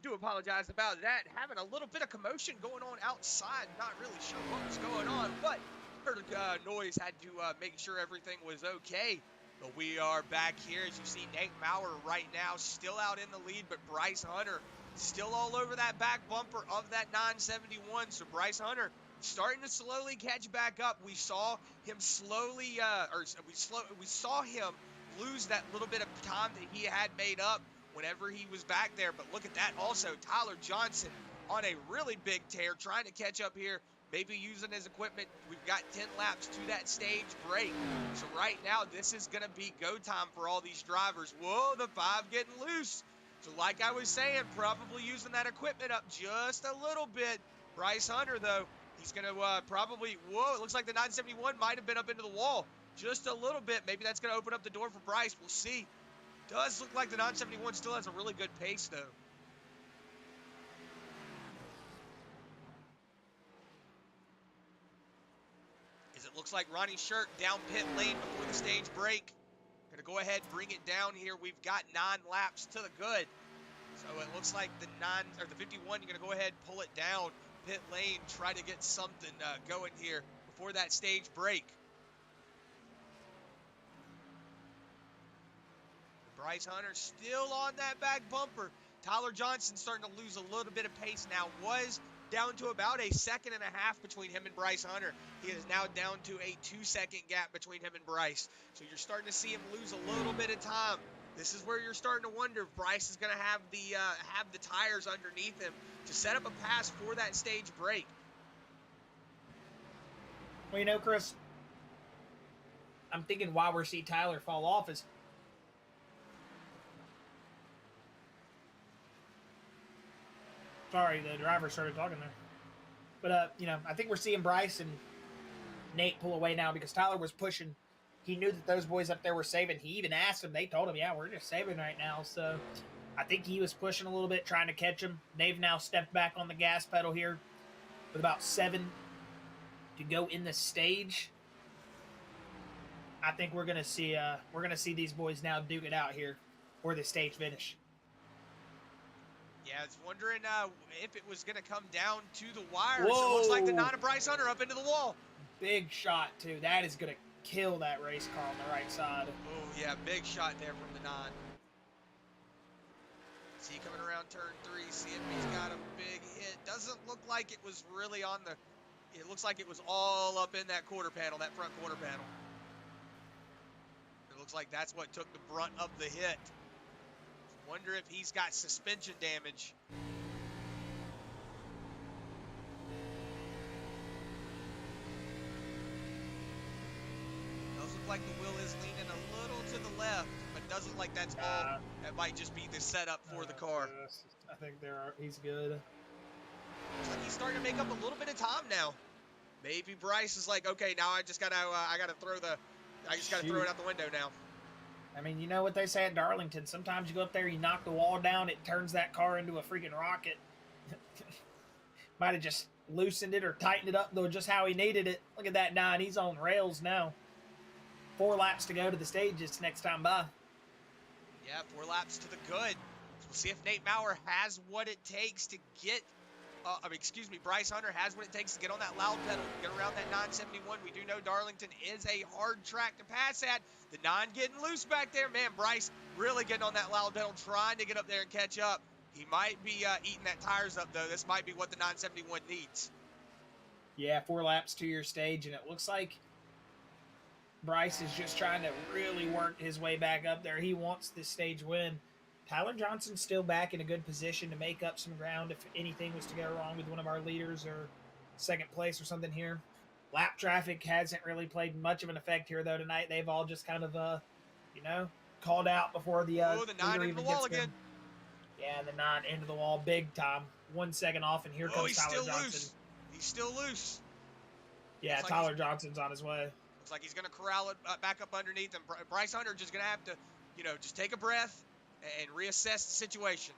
Do apologize about that. Having a little bit of commotion going on outside. Not really sure what was going on, but heard noise. Had to make sure everything was okay. But we are back here. As you see, Nate Mowrer right now still out in the lead, but Bryce Hunter still all over that back bumper of that 971. So Bryce Hunter starting to slowly catch back up. We saw him slowly, we saw him lose that little bit of time that he had made up whenever he was back there. But look at that also, Tyler Johnson on a really big tear, trying to catch up here, maybe using his equipment. We've got 10 laps to that stage break. So right now, this is going to be go time for all these drivers. Whoa, the 5 getting loose. So like I was saying, probably using that equipment up just a little bit. Bryce Hunter, though, he's going to probably, whoa, it looks like the 971 might have been up into the wall just a little bit. Maybe that's going to open up the door for Bryce. We'll see. Does look like the 971 still has a really good pace, though. As it looks like Ronnie Shirk down pit lane before the stage break. Going to go ahead and bring it down here. We've got 9 laps to the good. So it looks like the 51, you're going to go ahead and pull it down. Pit lane, try to get something going here before that stage break. Bryce Hunter still on that back bumper. Tyler Johnson starting to lose a little bit of pace now. Was down to about a 1.5 seconds between him and Bryce Hunter. He is now down to a 2-second gap between him and Bryce. So you're starting to see him lose a little bit of time. This is where you're starting to wonder if Bryce is going to have the tires underneath him to set up a pass for that stage break. Well, you know, Chris, I'm thinking why we're seeing Tyler fall off is sorry, the driver started talking there. But I think we're seeing Bryce and Nate pull away now because Tyler was pushing. He knew that those boys up there were saving. He even asked them. They told him, yeah, we're just saving right now. So I think he was pushing a little bit, trying to catch him. They've now stepped back on the gas pedal here with about 7 to go in the stage. I think we're gonna see these boys now duke it out here for the stage finish. Yeah, I was wondering if it was going to come down to the wires. It looks like the 9 of Bryce Hunter up into the wall. Big shot, too. That is going to kill that race car on the right side. Oh, yeah, big shot there from the 9. See coming around turn 3, see if he's got a big hit. Doesn't look like it was really on the... It looks like it was all up in that quarter panel, that front quarter panel. It looks like that's what took the brunt of the hit. Wonder if he's got suspension damage. Does look like the wheel is leaning a little to the left, but doesn't look like that's all. That might just be the setup for the car. I think he's good. Looks like he's starting to make up a little bit of time now. Maybe Bryce is like, okay, now I just gotta throw it out the window now. I mean, you know what they say at Darlington. Sometimes you go up there, you knock the wall down, it turns that car into a freaking rocket. Might have just loosened it or tightened it up, though, just how he needed it. Look at that 9. He's on rails now. 4 laps to go to the stages next time by. Yeah, 4 laps to the good. So we'll see if Nate Mowrer has what it takes to get... Bryce Hunter has what it takes to get on that loud pedal, get around that 971. We do know Darlington is a hard track to pass at. The 9 getting loose back there. Man, Bryce really getting on that loud pedal, trying to get up there and catch up. He might be eating that tires up, though. This might be what the 971 needs. Yeah, 4 laps to your stage, and it looks like Bryce is just trying to really work his way back up there. He wants this stage win. Tyler Johnson's still back in a good position to make up some ground if anything was to go wrong with one of our leaders or second place or something here. Lap traffic hasn't really played much of an effect here, though, tonight. They've all just kind of, called out before the... the 9 into the wall again. Yeah, the 9 into the wall big time. 1 second off, and here comes Tyler Johnson. Loose. He's still loose. Yeah, Tyler Johnson's on his way. Looks like he's going to corral it back up underneath him. Bryce Hunter just going to have to, just take a breath and reassess the situation.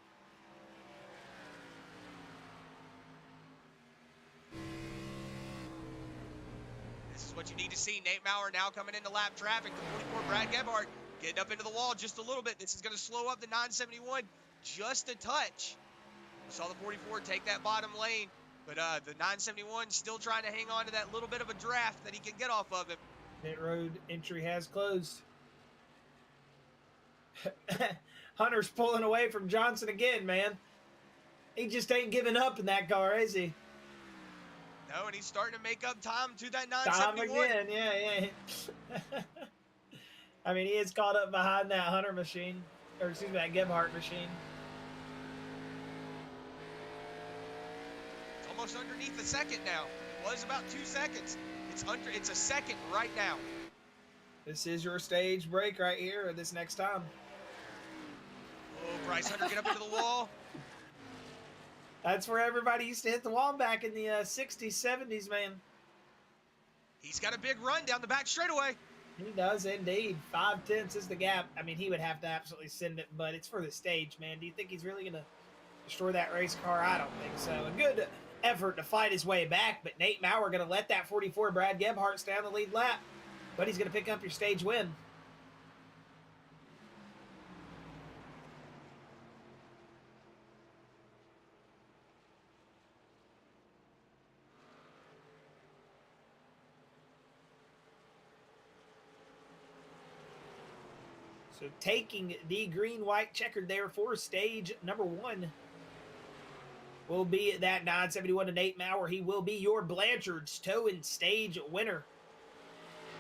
This is what you need to see. Nate Mowrer now coming into lap traffic. The 44 Brad Gebhardt getting up into the wall just a little bit. This is going to slow up the 971 just a touch. We saw the 44 take that bottom lane, but the 971 still trying to hang on to that little bit of a draft that he can get off of him. Pit road entry has closed. Hunter's pulling away from Johnson again, man. He just ain't giving up in that car, is he? No, and he's starting to make up time to that 971. Time again, yeah. I mean, he is caught up behind that Hunter machine, or excuse me, that Gebhardt machine. It's almost underneath a second now. It was about 2 seconds. It's a second right now. This is your stage break right here, this next time. Oh, Bryce Hunter, get up into the wall. That's where everybody used to hit the wall back in the 60s, 70s, man. He's got a big run down the back straightaway. He does indeed. 5/10 is the gap. I mean, he would have to absolutely send it, but it's for the stage, man. Do you think he's really going to destroy that race car? I don't think so. A good effort to fight his way back, but Nate Mowrer going to let that 44 Brad Gebhardt stay on the lead lap. But he's going to pick up your stage win. So taking the green-white checkered there for stage number 1 will be that 971 to Nate Mowrer. He will be your Blanchard's Towing stage winner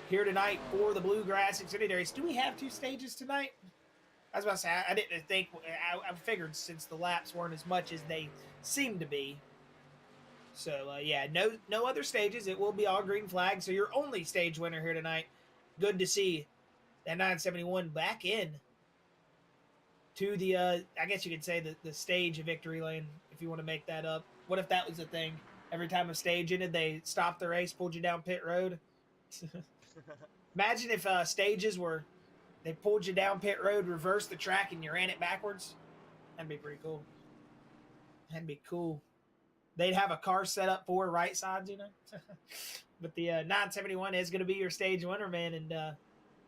here tonight for the Bluegrass Xfinity race. Do we have 2 stages tonight? I was about to say, I didn't think, I figured since the laps weren't as much as they seem to be. So, yeah, no other stages. It will be all green flags. So your only stage winner here tonight, good to see that 971 back in to the, I guess you could say the stage of victory lane, if you want to make that up. What if that was a thing? Every time a stage ended, they stopped the race, pulled you down pit road. Imagine if stages were, they pulled you down pit road, reversed the track, and you ran it backwards. That'd be pretty cool. That'd be cool. They'd have a car set up for right sides, you know. But the 971 is going to be your stage winner, man. And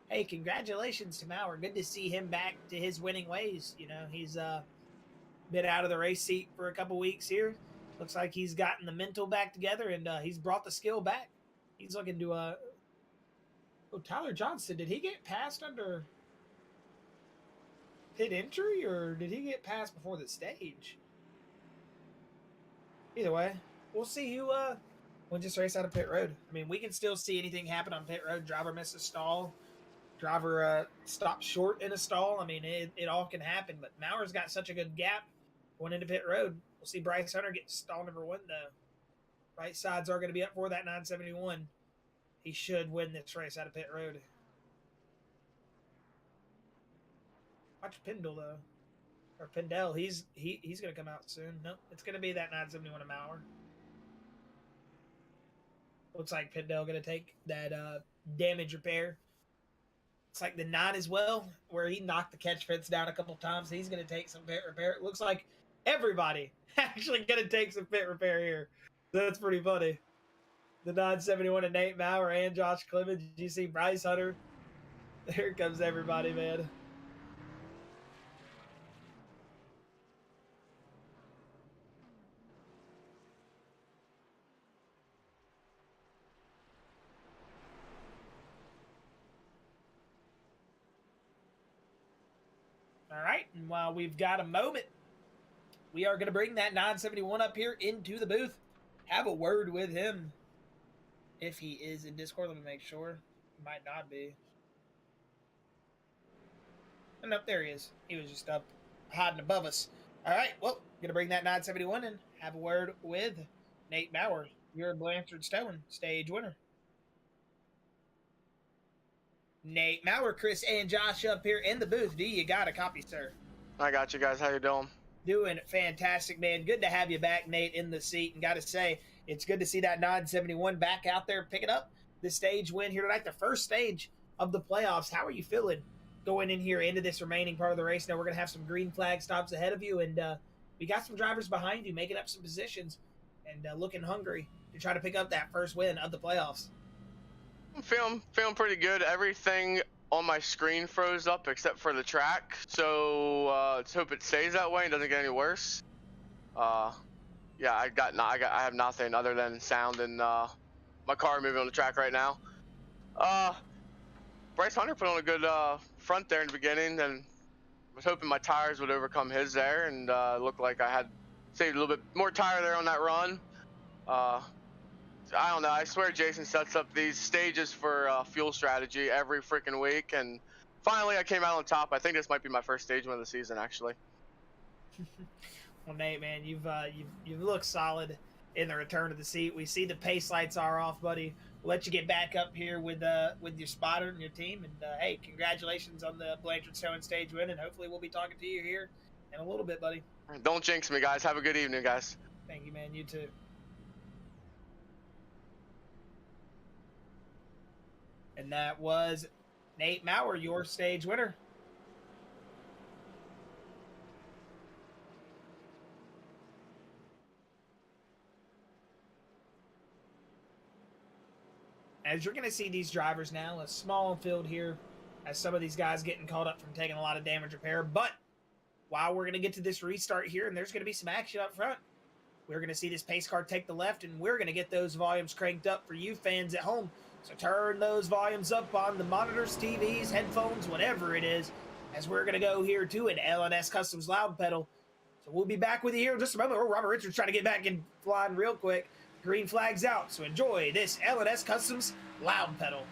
hey, congratulations to Mowrer. Good to see him back to his winning ways. You know, he's been out of the race seat for a couple weeks here. Looks like he's gotten the mental back together, and he's brought the skill back. He's looking to oh, Tyler Johnson, did he get passed under pit entry, or did he get passed before the stage? Either way, we'll see who wins this race out of pit road. I mean, we can still see anything happen on pit road. Driver misses stall. Driver stops short in a stall. I mean, it all can happen. But Mower's got such a good gap going into pit road. We'll see Bryce Hunter get stall number 1, though. Right sides are going to be up for that 971. He should win this race out of pit road. Watch Pindell, though. Or Pendell. He's going to come out soon. Nope, it's going to be that 971 a Mowrer. Looks like Pendell going to take that damage repair. It's like the 9 as well, where he knocked the catch fence down a couple times. He's going to take some pit repair. It looks like everybody actually going to take some pit repair here. That's pretty funny. The 971 and Nate Mowrer and Josh Clemons. You see Bryce Hunter. There comes everybody, man. All right, and while we've got a moment, we are going to bring that 971 up here into the booth. Have a word with him. If he is in Discord, let me make sure. He might not be. Oh, nope, there he is. He was just up hiding above us. All right, well, going to bring that 971 and have a word with Nate Mowrer, your Blanchard Stone stage winner. Nate Mowrer, Chris, and Josh up here in the booth. Do you got a copy, sir? I got you guys. How you doing? Doing fantastic, man. Good to have you back, Nate, in the seat. And got to say, it's good to see that 971 back out there picking up the stage win here tonight, the first stage of the playoffs. How are you feeling going in here into this remaining part of the race? Now we're going to have some green flag stops ahead of you, and we got some drivers behind you making up some positions and looking hungry to try to pick up that first win of the playoffs. I'm feeling pretty good. Everything on my screen froze up except for the track, so let's hope it stays that way and doesn't get any worse. Yeah, I have nothing other than sound and my car moving on the track right now. Bryce Hunter put on a good front there in the beginning, and was hoping my tires would overcome his there, and looked like I had saved a little bit more tire there on that run. I don't know. I swear Jason sets up these stages for fuel strategy every freaking week, and finally I came out on top. I think this might be my first stage win of the season, actually. Well, Nate, man, you've looked solid in the return to the seat. We see the pace lights are off, buddy. We'll let you get back up here with your spotter and your team. And hey, congratulations on the Blanchard Stone stage win, and hopefully we'll be talking to you here in a little bit, buddy. Don't jinx me, guys. Have a good evening, guys. Thank you, man. You too. And that was Nate Mowrer, your stage winner. As you're going to see these drivers now, a small field here, as some of these guys getting called up from taking a lot of damage repair. But while we're going to get to this restart here, and there's going to be some action up front, we're going to see this pace car take the left, and we're going to get those volumes cranked up for you fans at home. So turn those volumes up on the monitors, TVs, headphones, whatever it is, as we're going to go here to an LNS Customs loud pedal. So we'll be back with you here in just a moment. Robert Richards trying to get back in flying real quick. Green flag's out, so enjoy this LNS Customs loud pedal.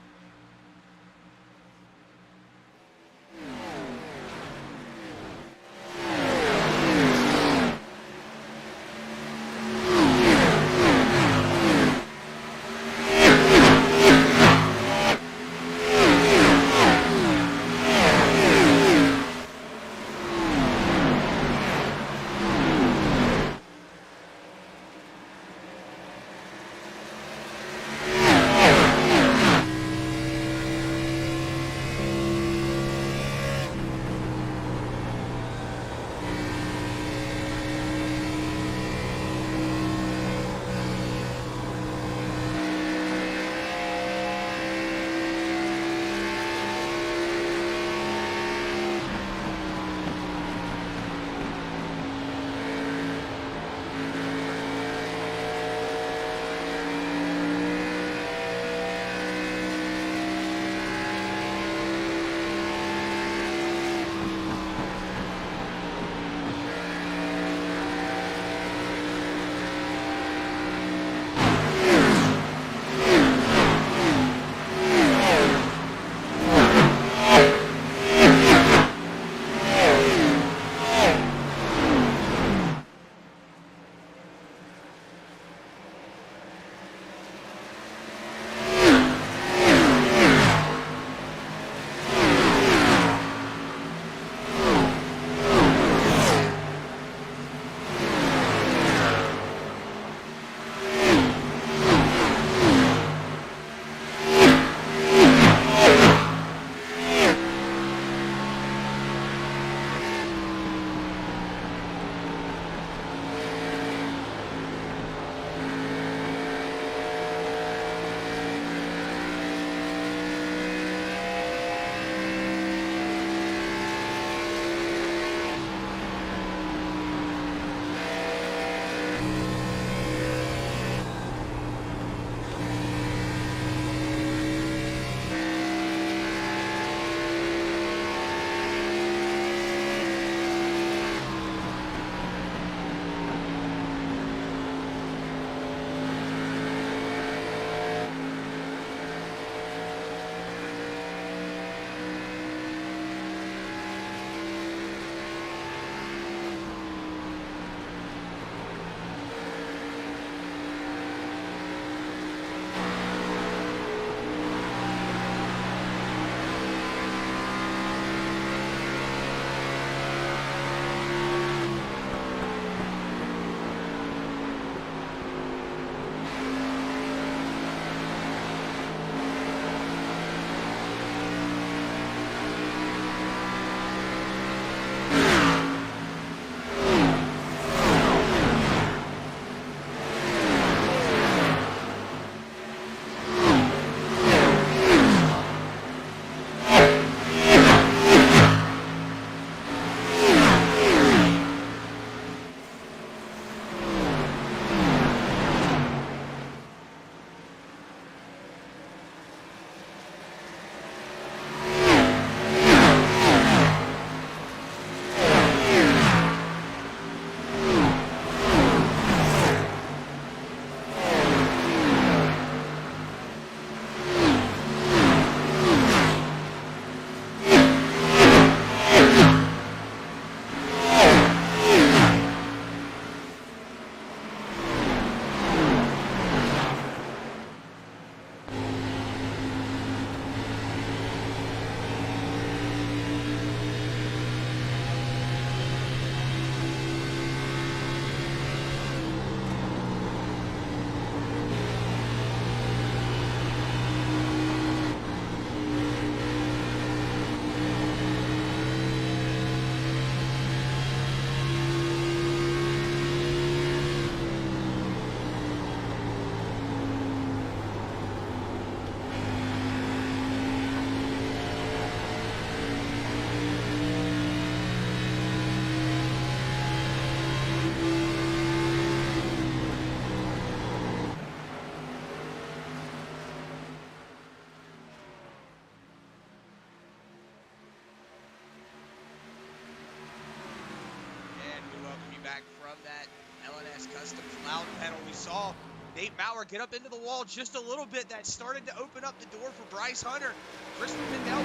custom loud pedal. We saw Nate Mowrer get up into the wall just a little bit. That started to open up the door for Bryce Hunter. Christopher Pindell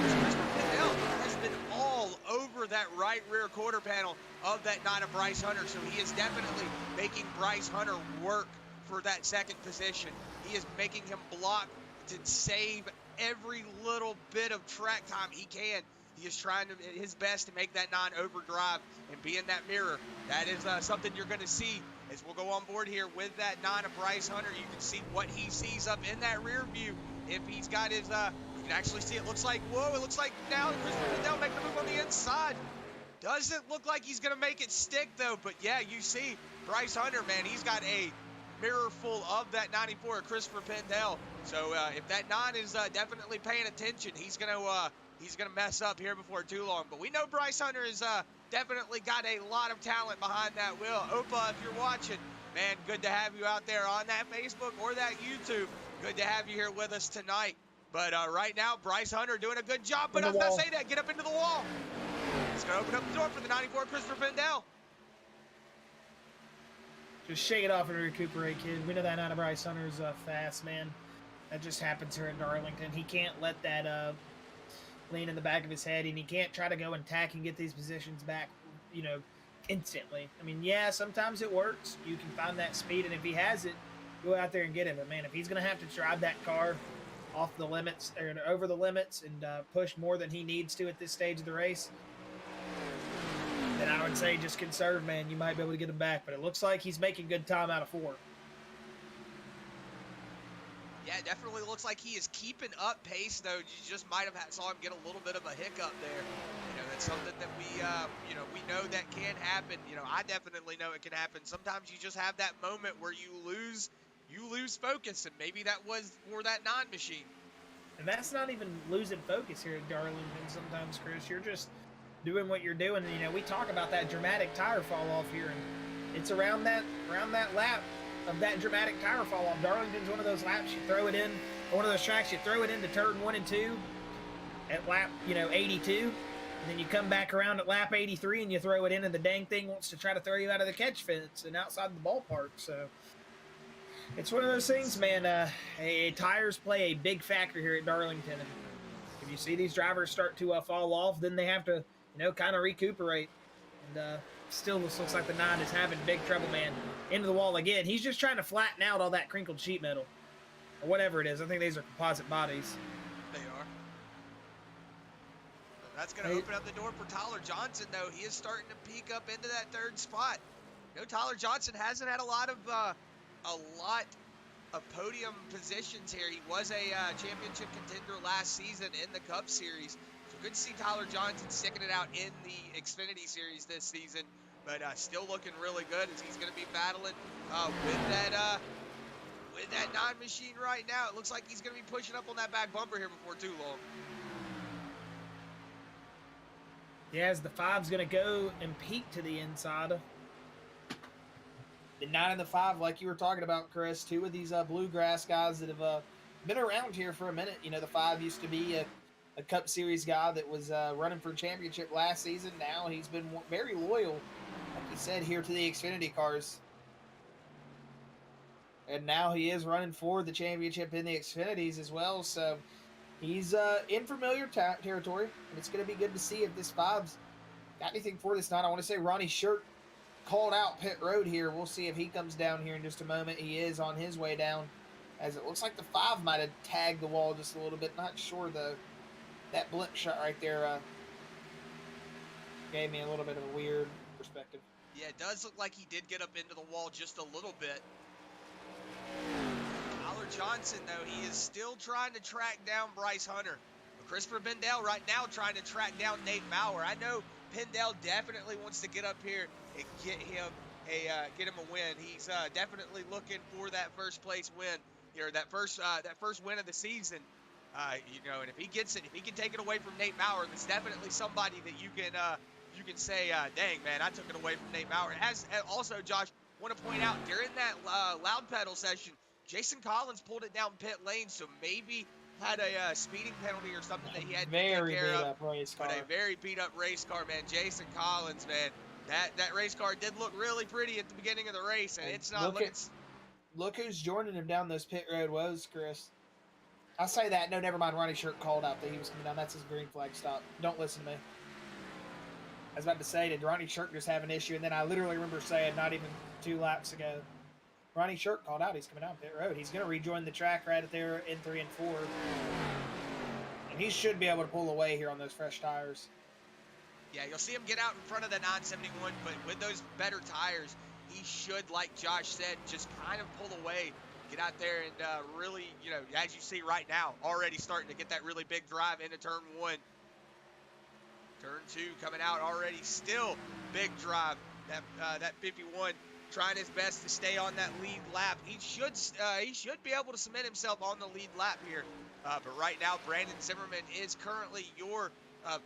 has been all over that right rear quarter panel of that 9 of Bryce Hunter. So he is definitely making Bryce Hunter work for that second position. He is making him block to save every little bit of track time he can. He is trying his best to make that 9 overdrive and be in that mirror. That is something you're going to see as we'll go on board here with that 9 of Bryce Hunter. You can see what he sees up in that rear view. If he's got his, you can actually see it looks like, whoa, it looks like now Christopher Pendell making a move on the inside. Doesn't look like he's going to make it stick, though. But, yeah, you see Bryce Hunter, man, he's got a mirror full of that 94 of Christopher Pendell. So, if that 9 is definitely paying attention, he's going to mess up here before too long. But we know Bryce Hunter is definitely got a lot of talent behind that wheel. Opa, if you're watching, man, good to have you out there on that Facebook or that YouTube. Good to have you here with us tonight. But right now, Bryce Hunter doing a good job. But I was about to say that, get up into the wall. It's going to open up the door for the 94 Christopher Pendell. Just shake it off and recuperate, kid. We know that out of Bryce Hunter's fast, man. That just happens here in Darlington. He can't let that lean in the back of his head, and he can't try to go and tack and get these positions back, you know, instantly. I mean, yeah, sometimes it works. You can find that speed, and if he has it, go out there and get it. But, man, if he's going to have to drive that car off the limits or over the limits and push more than he needs to at this stage of the race, then I would say just conserve, man. You might be able to get him back, but it looks like he's making good time out of 4. Yeah, it definitely looks like he is keeping up pace, though. You just might have saw him get a little bit of a hiccup there. You know, that's something that we know that can happen. You know, I definitely know it can happen. Sometimes you just have that moment where you lose focus, and maybe that was for that 9 machine. And that's not even losing focus here at Darlington sometimes, Chris. You're just doing what you're doing. And, you know, we talk about that dramatic tire fall off here, and it's around that lap of that dramatic tire fall off. Darlington's one of those laps you throw it in, or one of those tracks you throw it into turn 1 and 2 at lap, 82, and then you come back around at lap 83 and you throw it in, and the dang thing wants to try to throw you out of the catch fence and outside the ballpark. So it's one of those things, man. Tires play a big factor here at Darlington, and if you see these drivers start to fall off, then they have to, kind of recuperate. And still, this looks like the 9 is having big trouble, man. Into the wall again. He's just trying to flatten out all that crinkled sheet metal, or whatever it is. I think these are composite bodies. They are. That's going to open up the door for Tyler Johnson, though. He is starting to peek up into that 3rd spot. Tyler Johnson hasn't had a lot of podium positions here. He was a championship contender last season in the Cup Series. So good to see Tyler Johnson sticking it out in the Xfinity Series this season. But still looking really good as he's going to be battling with that 9 machine right now. It looks like he's going to be pushing up on that back bumper here before too long. Yeah, as the 5's going to go and peek to the inside. The 9 and the 5, like you were talking about, Chris, 2 of these Bluegrass guys that have been around here for a minute. The 5 used to be a Cup Series guy that was running for a championship last season. Now he's been very loyal, like you said, here to the Xfinity cars. And now he is running for the championship in the Xfinities as well. So he's in familiar territory. And it's going to be good to see if this 5's got anything for this 9. I want to say Ronnie Shirk called out pit road here. We'll see if he comes down here in just a moment. He is on his way down, as it looks like the 5 might have tagged the wall just a little bit. Not sure, though. That blimp shot right there gave me a little bit of a weird perspective. Yeah, it does look like he did get up into the wall just a little bit. Tyler Johnson, though, he is still trying to track down Bryce Hunter. But Christopher Pendell right now trying to track down Nate Mowrer. I know Pendell definitely wants to get up here and get him a win. He's definitely looking for that first place win here, that first win of the season. And if he gets it, if he can take it away from Nate Mowrer, that's definitely somebody that you can say, dang, man, I took it away from Nate Mowrer. Also, Josh, want to point out, during that loud pedal session, Jason Collins pulled it down pit lane, so maybe had a speeding penalty or something that he had to take care of. But a very beat-up race car, man. Jason Collins, man, that race car did look really pretty at the beginning of the race, and it's not look looking. Look who's joining him down those pit road woes, Chris. I'll say that. No, never mind. Ronnie Shirk called out that he was coming down. That's his green flag stop. Don't listen to me. I was about to say, did Ronnie Shirk just have an issue? And then I literally remember saying, not even 2 laps ago, Ronnie Shirk called out. He's coming down pit road. He's going to rejoin the track right there in 3 and 4. And he should be able to pull away here on those fresh tires. Yeah, you'll see him get out in front of the 971, but with those better tires, he should, like Josh said, just kind of pull away, get out there and really, you know, as you see right now, already starting to get that really big drive into turn 1. Turn 2 coming out already, still big drive. That 51 trying his best to stay on that lead lap. He should be able to cement himself on the lead lap here. But right now, Brandon Zimmerman is currently your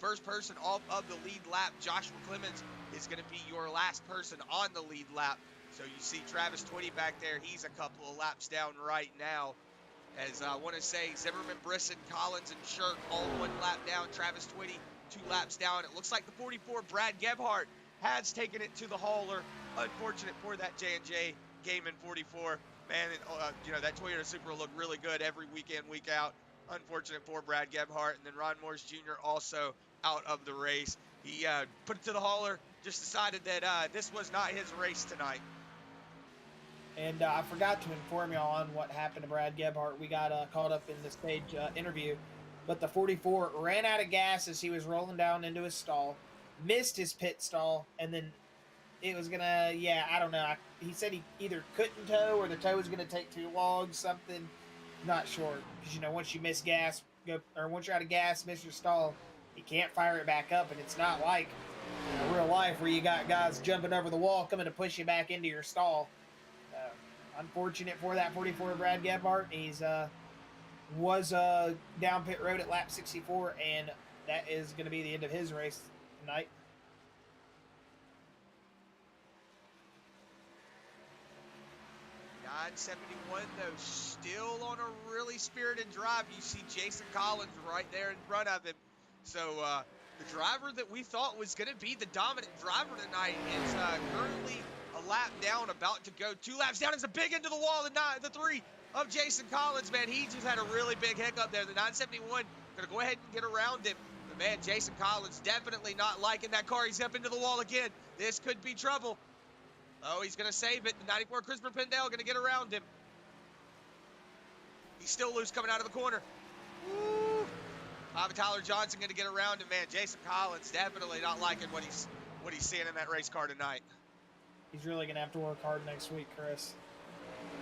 first person off of the lead lap. Joshua Clemons is going to be your last person on the lead lap. So you see Travis Twitty back there. He's a couple of laps down right now. As I want to say, Zimmerman, Brisson, Collins, and Shirk all 1 lap down. Travis Twitty 2 laps down. It looks like the 44, Brad Gebhardt, has taken it to the hauler. Unfortunate for that J&J Gaiman 44. Man, you know, that Toyota Supra looked really good every week in, week out. Unfortunate for Brad Gebhardt. And then Ron Morris Jr. also out of the race. He put it to the hauler, just decided that this was not his race tonight. And I forgot to inform y'all on what happened to Brad Gebhardt. We got caught up in the stage interview. But the 44 ran out of gas as he was rolling down into his stall, missed his pit stall, and then it was going to, yeah, I don't know. He said he either couldn't tow or the tow was going to take too long, something. Not sure. Because, you know, once you miss gas, once you're out of gas, miss your stall, you can't fire it back up. And it's not like real life where you got guys jumping over the wall coming to push you back into your stall. Unfortunate for that 44 Brad Gebhardt. He's was down pit road at lap 64, and that is going to be the end of his race tonight. .971 though, still on a really spirited drive. You see Jason Collins right there in front of him. So the driver that we thought was going to be the dominant driver tonight is currently a lap down, about to go 2 laps down. It's a big into the wall, the 3 of Jason Collins, man. He just had a really big hiccup there. The 971 going to go ahead and get around him. But man, Jason Collins definitely not liking that car. He's up into the wall again. This could be trouble. Oh, he's going to save it. The 94 Christopher Pindell going to get around him. He's still loose coming out of the corner. Woo! Tyler Johnson going to get around him, man. Jason Collins definitely not liking what he's seeing in that race car tonight. He's really going to have to work hard next week, Chris.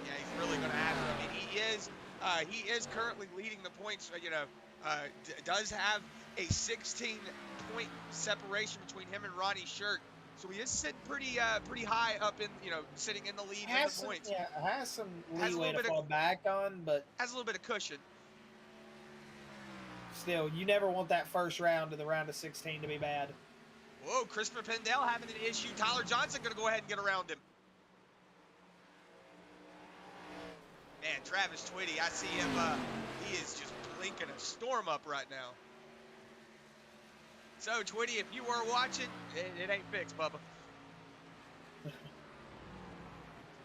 Yeah, he's really going to have to. I mean, he is currently leading the points. You know, does have a 16-point separation between him and Ronnie Shirk. So he is sitting pretty high up in, you know, sitting in the lead in the points. Yeah, has some leeway to fall back on, but has a little bit of cushion. Still, you never want that first round of the round of 16 to be bad. Whoa, Christopher Pendell having an issue. Tyler Johnson going to go ahead and get around him. Man, Travis Twitty, I see him, he is just blinking a storm up right now. So, Twitty, if you were watching, it ain't fixed, Bubba.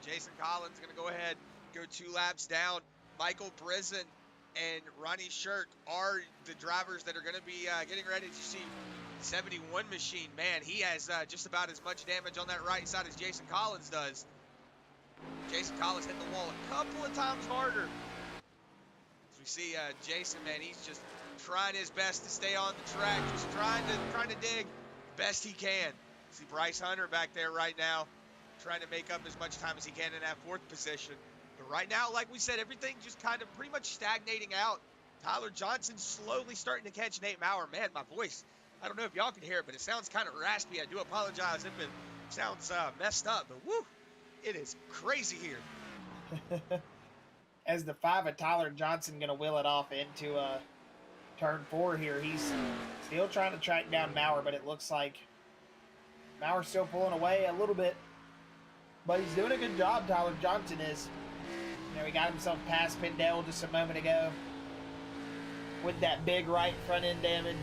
Jason Collins going to go ahead, go 2 laps down. Michael Brisson and Ronnie Shirk are the drivers that are going to be getting ready to see 71 machine. Man, he has just about as much damage on that right side as Jason Collins does. Jason Collins hit the wall a couple of times harder. As we see Jason, man, he's just trying his best to stay on the track, just trying to dig best he can. See Bryce Hunter back there right now, trying to make up as much time as he can in that 4th position. But right now, like we said, everything just kind of pretty much stagnating out. Tyler Johnson slowly starting to catch Nate Mowrer. Man, my voice, I don't know if y'all can hear it, but it sounds kind of raspy. I do apologize if it sounds messed up, but woo, it is crazy here. As the 5 of Tyler Johnson going to wheel it off into turn 4 here. He's still trying to track down Mowrer, but it looks like Mowrer's still pulling away a little bit. But he's doing a good job, Tyler Johnson is. You know, he got himself past Pindell just a moment ago with that big right front end damage.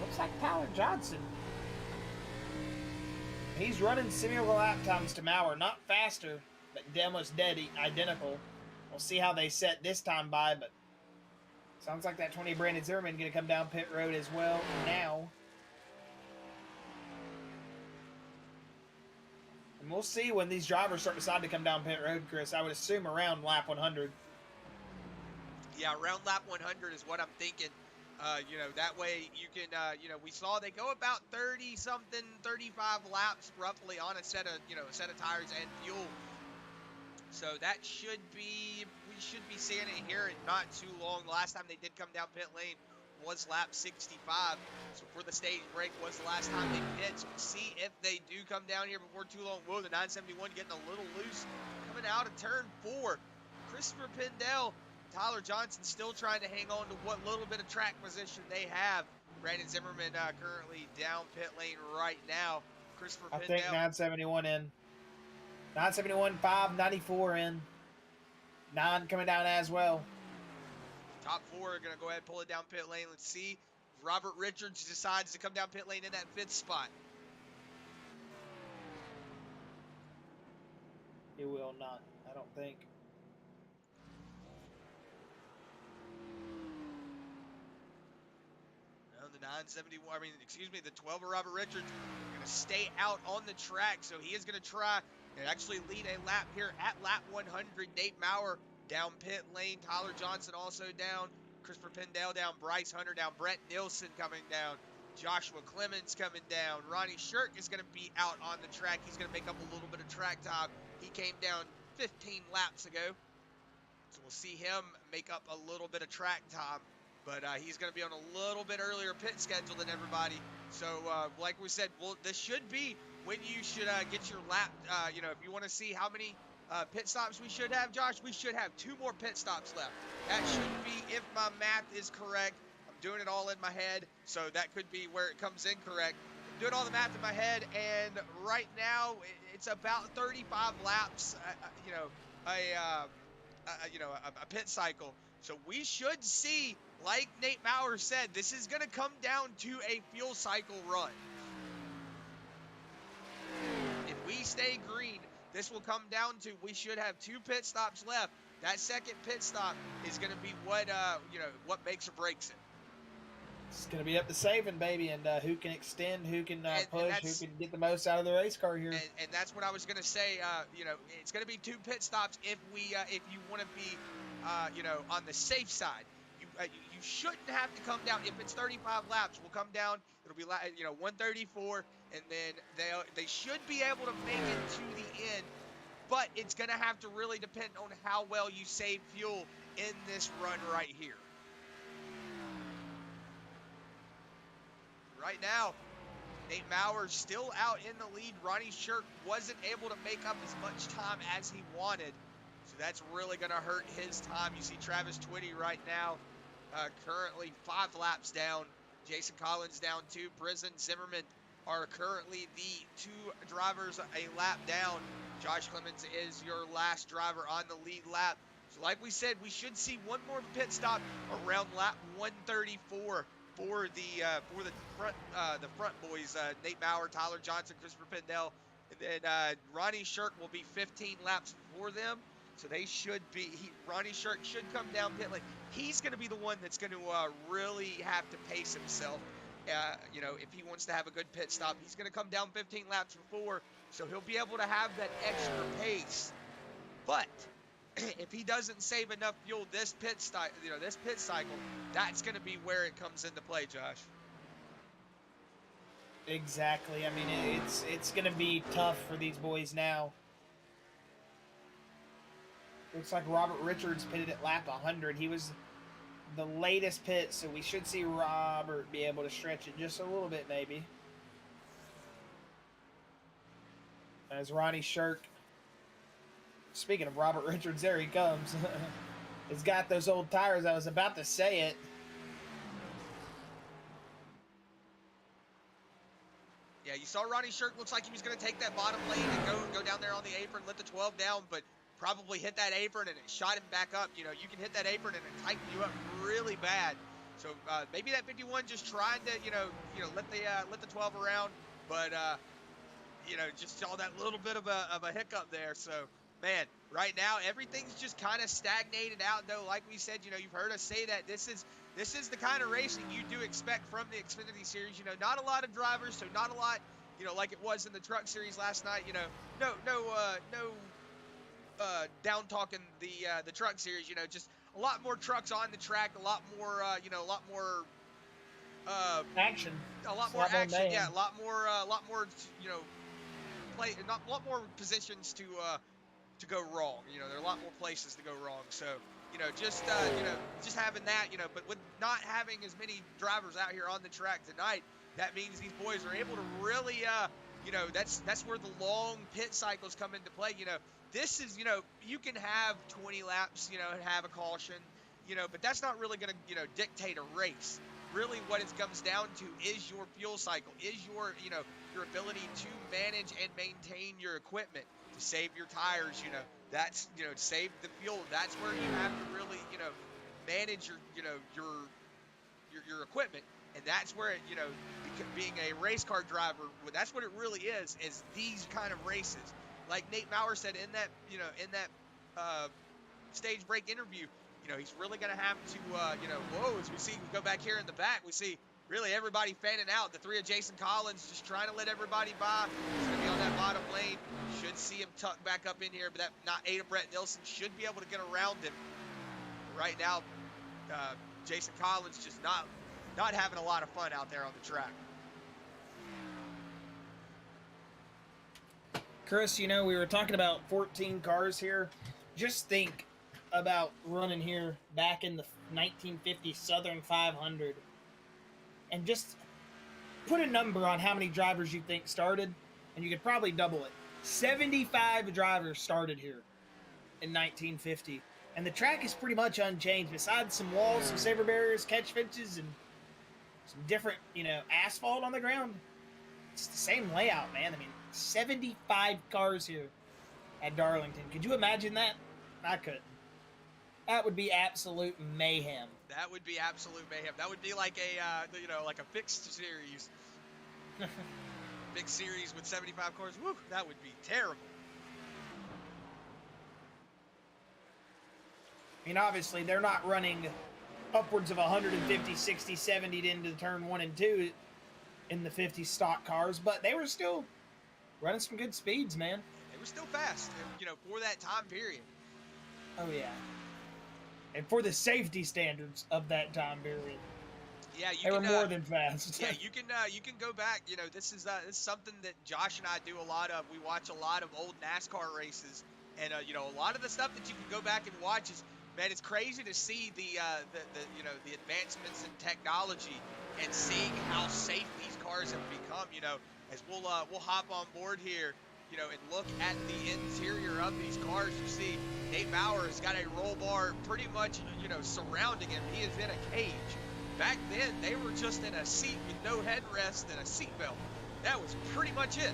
Looks like Tyler Johnson He's running similar lap times to Mowrer, not faster, but almost dead identical. We'll see how they set this time by, but sounds like that 20 Brandon Zimmerman going to come down pit road as well now. And we'll see when these drivers start deciding to come down pit road, Chris. I would assume around lap 100. Yeah, around lap 100 is what I'm thinking. You know, that way you can, you know, we saw they go about 30-something, 35 laps roughly on a set of, a set of tires and fuel. So that should be, we should be seeing it here in not too long. The last time they did come down pit lane was lap 65. So for the stage break was the last time they pit. So we'll see if they do come down here before too long. Whoa, the 971 getting a little loose. Coming out of turn 4. Christopher Pindell, Tyler Johnson still trying to hang on to what little bit of track position they have. Brandon Zimmerman currently down pit lane right now. Christopher Pindell. I think 971 in. 971, 594 in. 9 coming down as well. Top 4 are going to go ahead and pull it down pit lane. Let's see if Robert Richards decides to come down pit lane in that 5th spot. He will not, I don't think. No, the 971, the 12 of Robert Richards going to stay out on the track. So he is going to try and actually lead a lap here at lap 100. Nate Mowrer down pit lane. Tyler Johnson also down. Christopher Pendell down. Bryce Hunter down. Brett Nielsen coming down. Joshua Clemons coming down. Ronnie Shirk is going to be out on the track. He's going to make up a little bit of track time. He came down 15 laps ago. So we'll see him make up a little bit of track time. But he's going to be on a little bit earlier pit schedule than everybody. So like we said, this should be when you should get your lap, if you want to see how many pit stops we should have, Josh, we should have 2 more pit stops left. That should be, if my math is correct. I'm doing it all in my head, so that could be where it comes incorrect. I'm doing all the math in my head, and right now it's about 35 laps, a pit cycle. So we should see, like Nate Mowrer said, this is going to come down to a fuel cycle run. If we stay green, this will come down to, we should have 2 pit stops left. That second pit stop is going to be what makes or breaks it. It's going to be up to saving, baby, and who can extend, who can push, who can get the most out of the race car here. And that's what I was going to say. It's going to be 2 pit stops if you want to be, on the safe side. You shouldn't have to come down. If it's 35 laps, we'll come down. It'll be 134, and then they should be able to make it to the end. But it's going to have to really depend on how well you save fuel in this run right here. Right now, Nate Mowrer still out in the lead. Ronnie Shirk wasn't able to make up as much time as he wanted. So that's really going to hurt his time. You see Travis Twitty right now, currently 5 laps down. Jason Collins down 2. Brisson, Zimmerman are currently the 2 drivers a lap down. Josh Clemons is your last driver on the lead lap. So like we said, we should see 1 more pit stop around lap 134 for the front boys, Nate Mowrer, Tyler Johnson, Christopher Pendell, and then Ronnie Shirk will be 15 laps for them. So they should be, Ronnie Shirk should come down pit lane. He's going to be the one that's going to really have to pace himself. If he wants to have a good pit stop, he's going to come down 15 laps before, so he'll be able to have that extra pace. But if he doesn't save enough fuel this pit cycle, that's going to be where it comes into play, Josh. Exactly. I mean, it's going to be tough for these boys now. Looks like Robert Richards pitted at lap 100. He was the latest pit, so we should see Robert be able to stretch it just a little bit, maybe. As Ronnie Shirk, speaking of Robert Richards, there he comes. He's got those old tires. I was about to say it. Yeah, you saw Ronnie Shirk. Looks like he was going to take that bottom lane and go down there on the apron, let the 12 down, but probably hit that apron and it shot him back up. You can hit that apron and it tightened you up really bad. So maybe that 51 just trying to let the 12 around, but you know, just saw that little bit of a hiccup there. So, man, right now everything's just kind of stagnated out, though. Like we said, you know, you've heard us say that this is the kind of racing you do expect from the Xfinity series. You know, not a lot of drivers, so not a lot, you know, like it was in the truck series last night. You know, no down talking the truck series. You know, just a lot more trucks on the track, a lot more, you know, a lot more Action. a lot It's more action. mayhem. Yeah, a lot more, you know, a lot more positions to go wrong. You know, there are a lot more places to go wrong. So, you know, just having that, you know, but with not having as many drivers out here on the track tonight, that means these boys are able to really, you know, that's where the long pit cycles come into play. You know, this is, you know, you can have 20 laps, you know, and have a caution, you know, but that's not really going to, you know, dictate a race. Really what it comes down to is your fuel cycle, is your, you know, your ability to manage and maintain your equipment, to save your tires, you know, that's, you know, to save the fuel. That's where you have to really, you know, manage your, you know, your equipment. And that's where it, you know, being a race car driver, that's what it really is these kind of races. Like Nate Mowrer said in that, you know, in that stage break interview, you know, he's really going to have to, you know, as we go back here in the back, we see really everybody fanning out. The three of Jason Collins just trying to let everybody by. He's going to be on that bottom lane. Should see him tuck back up in here, but that not Ada Brett Nielsen should be able to get around him. Right now, Jason Collins just not having a lot of fun out there on the track. Chris, you know, we were talking about 14 cars here. Just think about running here back in the 1950 Southern 500 and just put a number on how many drivers you think started, and you could probably double it. 75 drivers started here in 1950, and the track is pretty much unchanged besides some walls, some saber barriers, catch fences, and some different, you know, asphalt on the ground. It's the same layout, man. I mean, 75 cars here at Darlington. Could you imagine that? I couldn't. That would be absolute mayhem. That would be absolute mayhem. That would be like a, you know, like a fixed series. Big series with 75 cars. Woo, that would be terrible. I mean, obviously, they're not running upwards of 150, 60, 70 into turn 1 and 2 in the 50 stock cars, but they were still running some good speeds, man. They were still fast, you know, for that time period. Oh, yeah. And for the safety standards of that time period. Yeah, they were more than fast. Yeah, you can go back. You know, this is something that Josh and I do a lot of. We watch a lot of old NASCAR races, and you know, a lot of the stuff that you can go back and watch is, man, it's crazy to see the you know, the advancements in technology and seeing how safe these cars have become. You know, as we'll hop on board here, you know, and look at the interior of these cars, you see Nate Mowrer has got a roll bar pretty much, you know, surrounding him. He is in a cage. Back then, they were just in a seat with no headrest and a seatbelt. That was pretty much it.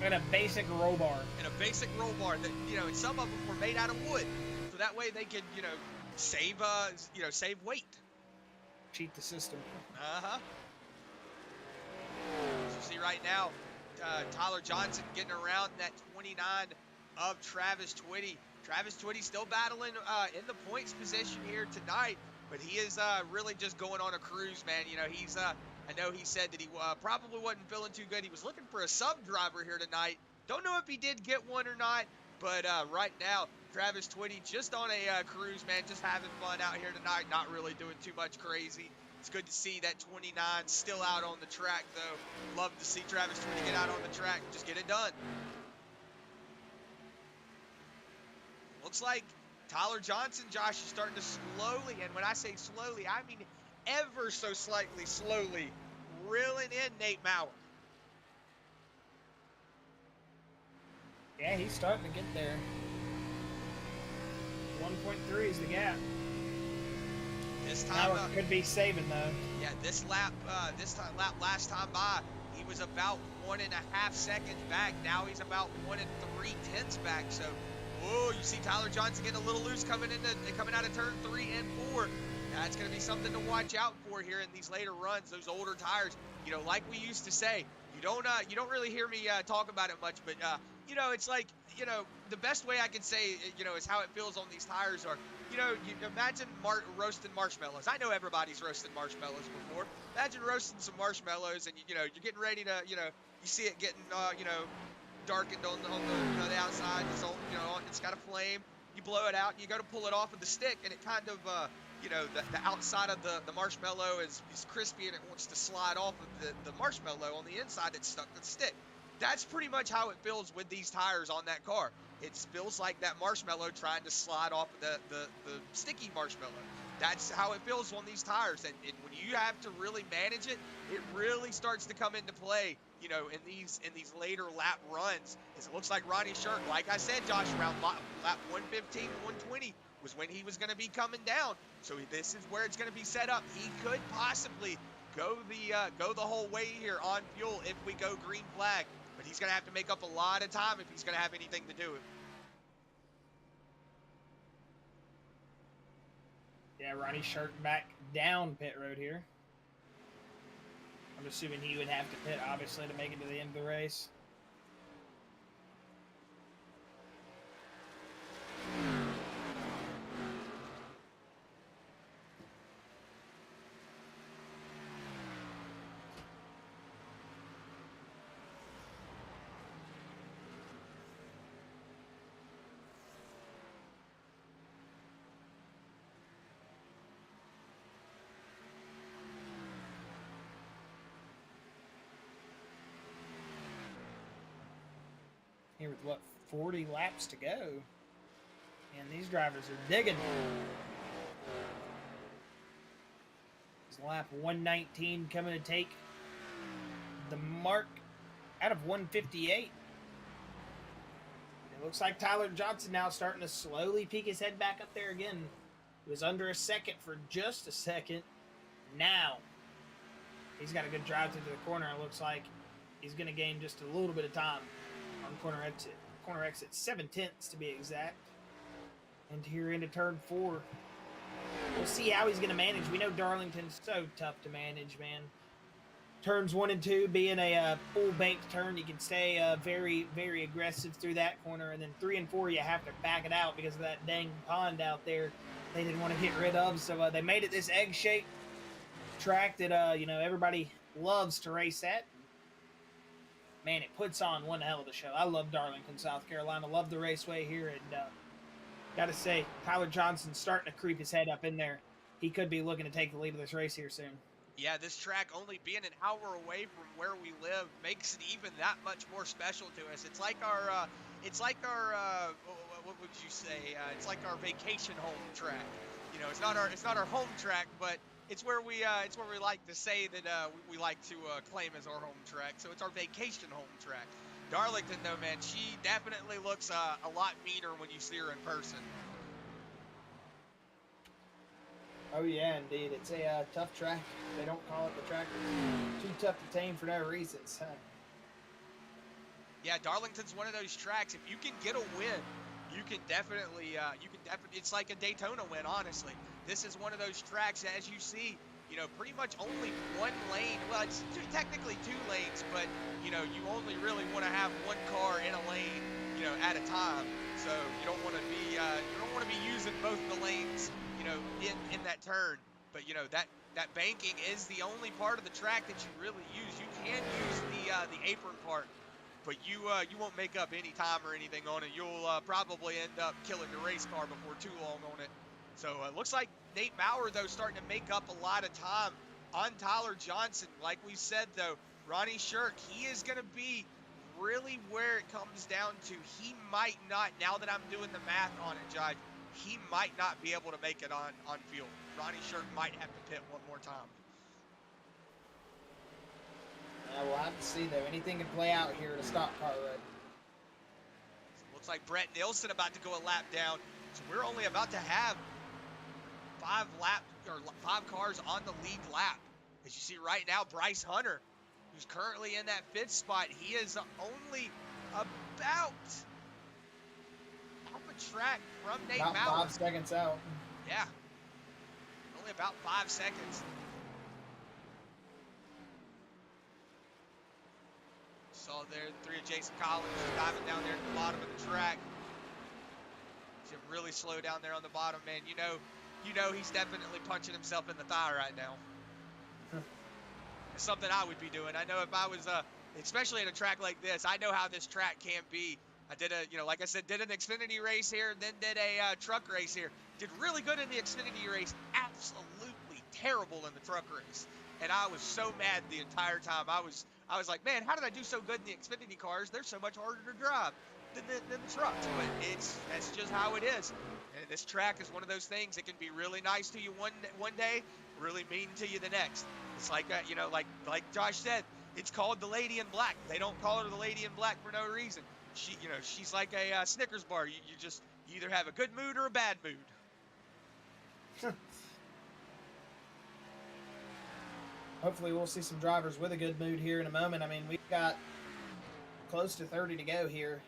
And a basic roll bar. And a basic roll bar that, you know, and some of them were made out of wood, so that way they could, you know, save weight. Cheat the system. Uh-huh. As you see right now, Tyler Johnson getting around that 29 of Travis Twitty. Travis Twitty still battling in the points position here tonight, but he is really just going on a cruise, man. You know, he's I know he said that he probably wasn't feeling too good. He was looking for a sub driver here tonight. Don't know if he did get one or not, but right now, Travis Twitty just on a cruise, man, just having fun out here tonight, not really doing too much crazy. It's good to see that 29 still out on the track, though. Love to see Travis Twitty get out on the track and just get it done. Looks like Tyler Johnson, Josh, is starting to slowly, and when I say slowly, I mean ever so slightly slowly, reeling in Nate Mowrer. Yeah, he's starting to get there. 1.3 is the gap. This time Mowrer could be saving though. Yeah, this lap last time by, he was about 1.5 seconds back. Now he's about 1 3/10 back. So, whoa, you see Tyler Johnson getting a little loose coming out of turn 3 and 4. That's going to be something to watch out for here in these later runs. Those older tires, you know, like we used to say, You don't really hear me talk about it much, but it's like, the best way I can say, is how it feels on these tires are, you imagine roasting marshmallows. I know everybody's roasted marshmallows before. Imagine roasting some marshmallows, and you're getting ready to, you see it getting, darkened on the the outside. It's all, it's got a flame. You blow it out, and you go to pull it off with the stick, and it kind of, the outside of the marshmallow is crispy, and it wants to slide off of the marshmallow on the inside that's stuck to the stick. That's pretty much how it feels with these tires on that car. It feels like that marshmallow trying to slide off of the sticky marshmallow. That's how it feels on these tires. And when you have to really manage it, it really starts to come into play, in these later lap runs. As it looks like Ronnie Shirk, like I said, Josh, around lap 115, 120 was when he was going to be coming down. So this is where it's going to be set up. He could possibly go the whole way here on fuel if we go green flag. But he's going to have to make up a lot of time if he's going to have anything to do it. Yeah, Ronnie Shirk back down pit road here. I'm assuming he would have to pit, obviously, to make it to the end of the race. Here with, what, 40 laps to go. And these drivers are digging. It's lap 119 coming to take the mark out of 158. It looks like Tyler Johnson now starting to slowly peek his head back up there again. He was under a second for just a second. Now, he's got a good drive through the corner. It looks like he's going to gain just a little bit of time on corner exit 7/10 to be exact. And here into turn 4. We'll see how he's going to manage. We know Darlington's so tough to manage, man. Turns 1 and 2 being a full banked turn, you can stay very, very aggressive through that corner. And then 3 and 4, you have to back it out because of that dang pond out there they didn't want to get rid of. So they made it this egg-shaped track that, everybody loves to race at. Man, it puts on one hell of a show. I love Darlington, South Carolina. Love the Raceway here. And got to say, Tyler Johnson's starting to creep his head up in there. He could be looking to take the lead of this race here soon. Yeah, this track only being an hour away from where we live makes it even that much more special to us. It's like our, what would you say? It's like our vacation home track. It's not our home track, but it's where we like to say that we like to claim as our home track. So it's our vacation home track. Darlington, though, man, she definitely looks a lot meaner when you see her in person. Oh, yeah, indeed. It's a tough track. They don't call it the track. Too tough to tame for no reasons. Huh? Yeah, Darlington's one of those tracks. If you can get a win, you can definitely, it's like a Daytona win, honestly. This is one of those tracks, as you see, pretty much only one lane. Well, it's technically 2 lanes, but, you only really want to have one car in a lane, at a time. So you don't want to be using both the lanes, in that turn. But, that banking is the only part of the track that you really use. You can use the apron part, but you won't make up any time or anything on it. You'll probably end up killing the race car before too long on it. So it looks like Nate Mowrer, though, starting to make up a lot of time on Tyler Johnson. Like we said, though, Ronnie Shirk, he is going to be really where it comes down to. He might not, now that I'm doing the math on it, Judge, he might not be able to make it on fuel. Ronnie Shirk might have to pit one more time. We'll have to see, though. Anything can play out here at a stock car run. So looks like Brett Nielsen about to go a lap down. So we're only about to have 5 cars on the lead lap. As you see right now, Bryce Hunter, who's currently in that 5th spot, he is only about half a track from Nate Mowrer. About 5 seconds out. Yeah, only about 5 seconds. there. 3 of Jason Collins diving down there at the bottom of the track. See him really slow down there on the bottom, man. You know he's definitely punching himself in the thigh right now. It's something I would be doing. I know if I was, especially at a track like this, I know how this track can be. I did like I said, did an Xfinity race here, and then did a truck race here. Did really good in the Xfinity race, absolutely terrible in the truck race. And I was so mad the entire time. I was like, man, how did I do so good in the Xfinity cars? They're so much harder to drive than the trucks. But that's just how it is. And this track is one of those things that can be really nice to you one day, really mean to you the next. It's like like Josh said, it's called the Lady in Black. They don't call her the Lady in Black for no reason. She's like a Snickers bar. You either have a good mood or a bad mood. Hopefully we'll see some drivers with a good mood here in a moment. I mean, we've got close to 30 to go here.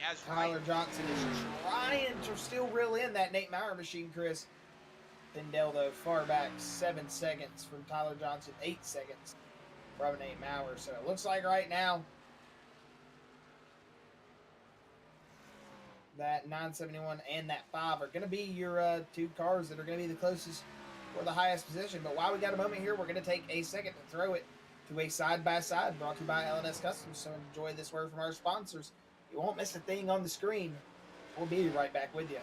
Yeah, Tyler Johnson is trying to still reel in that Nate Mowrer machine, Chris. Pindell, though, far back, 7 seconds from Tyler Johnson, 8 seconds from Nate Mowrer. So it looks like right now that 971 and that 5 are going to be your 2 cars that are going to be the closest for the highest position. But while we got a moment here, we're going to take a second to throw it to a side-by-side brought to you by LNS Customs. So enjoy this word from our sponsors. You won't miss a thing on the screen. We'll be right back with you.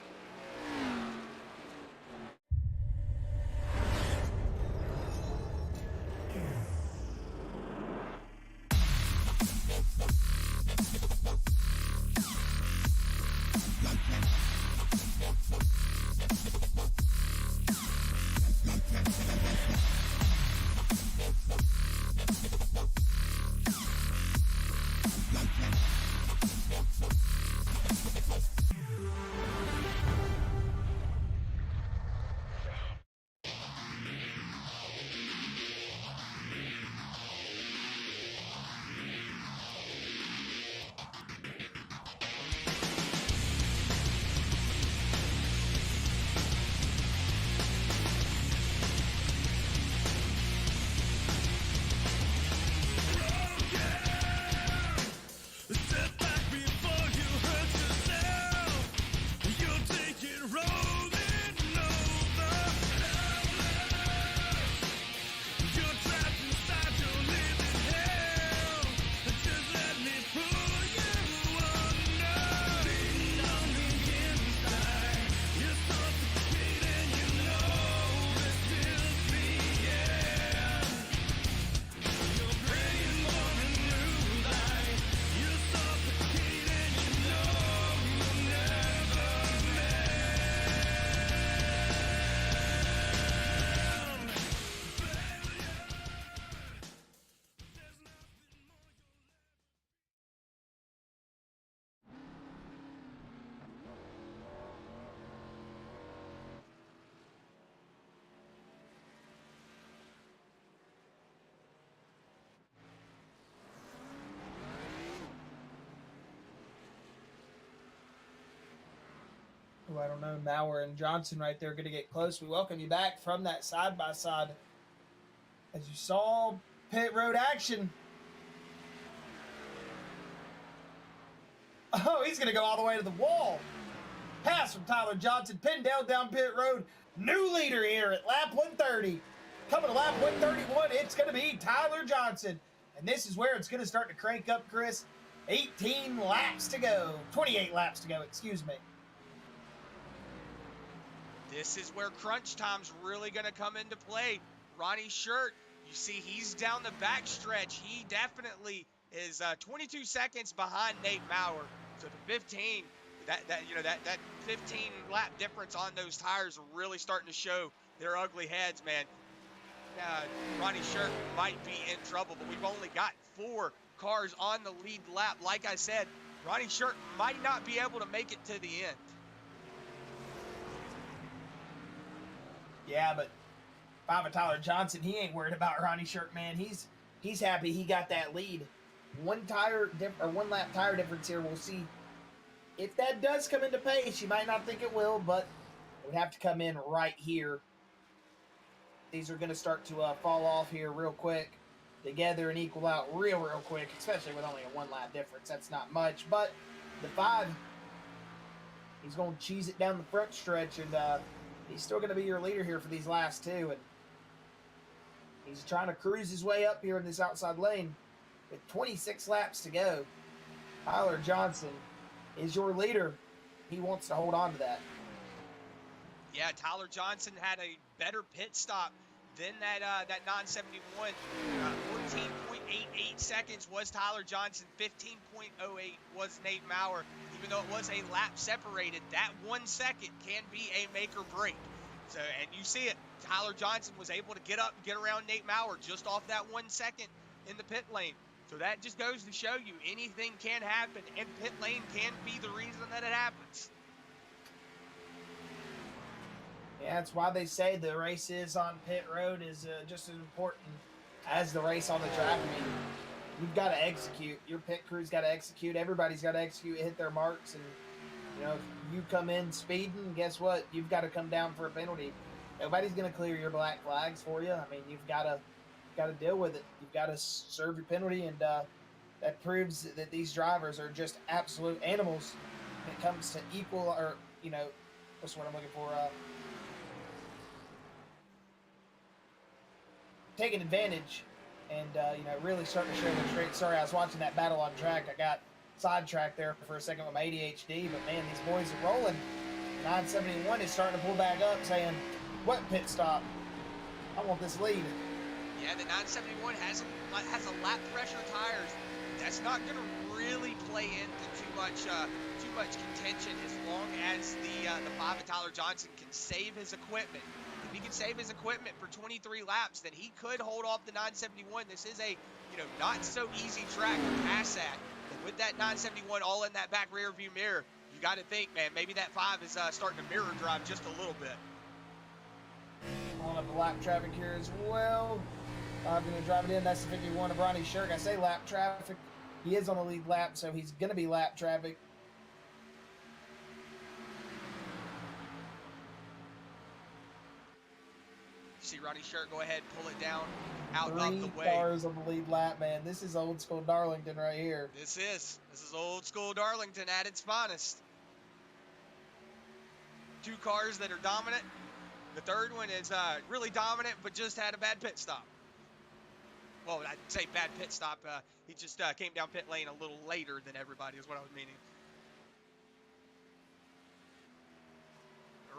Oh, I don't know. Mowrer and Johnson right there going to get close. We welcome you back from that side-by-side. As you saw pit road action. Oh, he's going to go all the way to the wall. Pass from Tyler Johnson. Pindell down pit road. New leader here at lap 130. Coming to lap 131, it's going to be Tyler Johnson. And this is where it's going to start to crank up, Chris. 18 laps to go. 28 laps to go, excuse me. This is where crunch time's really going to come into play. Ronnie Shirk, you see he's down the back stretch. He definitely is 22 seconds behind Nate Mowrer. So the 15, that 15 lap difference on those tires are really starting to show their ugly heads, man. Ronnie Shirk might be in trouble, but we've only got 4 cars on the lead lap. Like I said, Ronnie Shirk might not be able to make it to the end. Yeah, but Baba Tyler Johnson, he ain't worried about Ronnie Shirk, man. He's happy he got that lead. One lap tire difference here. We'll see if that does come into pace. You might not think it will, but it would have to come in right here. These are going to start to fall off here real quick. together and equal out real quick, especially with only a 1 lap difference. That's not much. But the 5, he's going to cheese it down the front stretch, and he's still going to be your leader here for these last 2. And he's trying to cruise his way up here in this outside lane with 26 laps to go. Tyler Johnson is your leader. He wants to hold on to that. Yeah, Tyler Johnson had a better pit stop than that non-71. 14.88 seconds was Tyler Johnson. 15.08 was Nate Mowrer. Even though it was a lap separated, that 1 second can be a make or break. So, and you see it. Tyler Johnson was able to get up and get around Nate Mowrer just off that 1 second in the pit lane. So that just goes to show you anything can happen, and pit lane can be the reason that it happens. Yeah, that's why they say the races on pit road is just as important as the race on the track. I mean, you've got to execute. Your pit crew's got to execute. Everybody's got to execute, hit their marks. And, you know, if you come in speeding, guess what? You've got to come down for a penalty. Nobody's going to clear your black flags for you. I mean, you've got to deal with it. You've got to serve your penalty, and that proves that these drivers are just absolute animals when it comes to equal, or, you know, what's what I'm looking for, taking advantage and, you know, really starting to show the straight. Sorry, I was watching that battle on track. I got sidetracked there for a second with my ADHD, but man, these boys are rolling. 971 is starting to pull back up, saying, what pit stop? I want this lead. Yeah, the 971 has a lap pressure tires. That's not going to really play into too much contention as long as the 5 of Tyler Johnson can save his equipment. If he can save his equipment for 23 laps, then he could hold off the 971. This is a, you know, not so easy track to pass at. But with that 971 all in that back rear view mirror, you got to think, man, maybe that 5 is starting to mirror drive just a little bit. On up the lap traffic here as well. I'm going to drive it in. That's the 51 of Ronnie Shirk. I say lap traffic. He is on the lead lap, so he's going to be lap traffic. See Ronnie Shirk go ahead, pull it down, out of the way. 3 cars on the lead lap, man. This is old school Darlington right here. This is old school Darlington at its finest. 2 cars that are dominant. The third one is really dominant, but just had a bad pit stop. Well, I'd say bad pit stop. He just came down pit lane a little later than everybody is what I was meaning.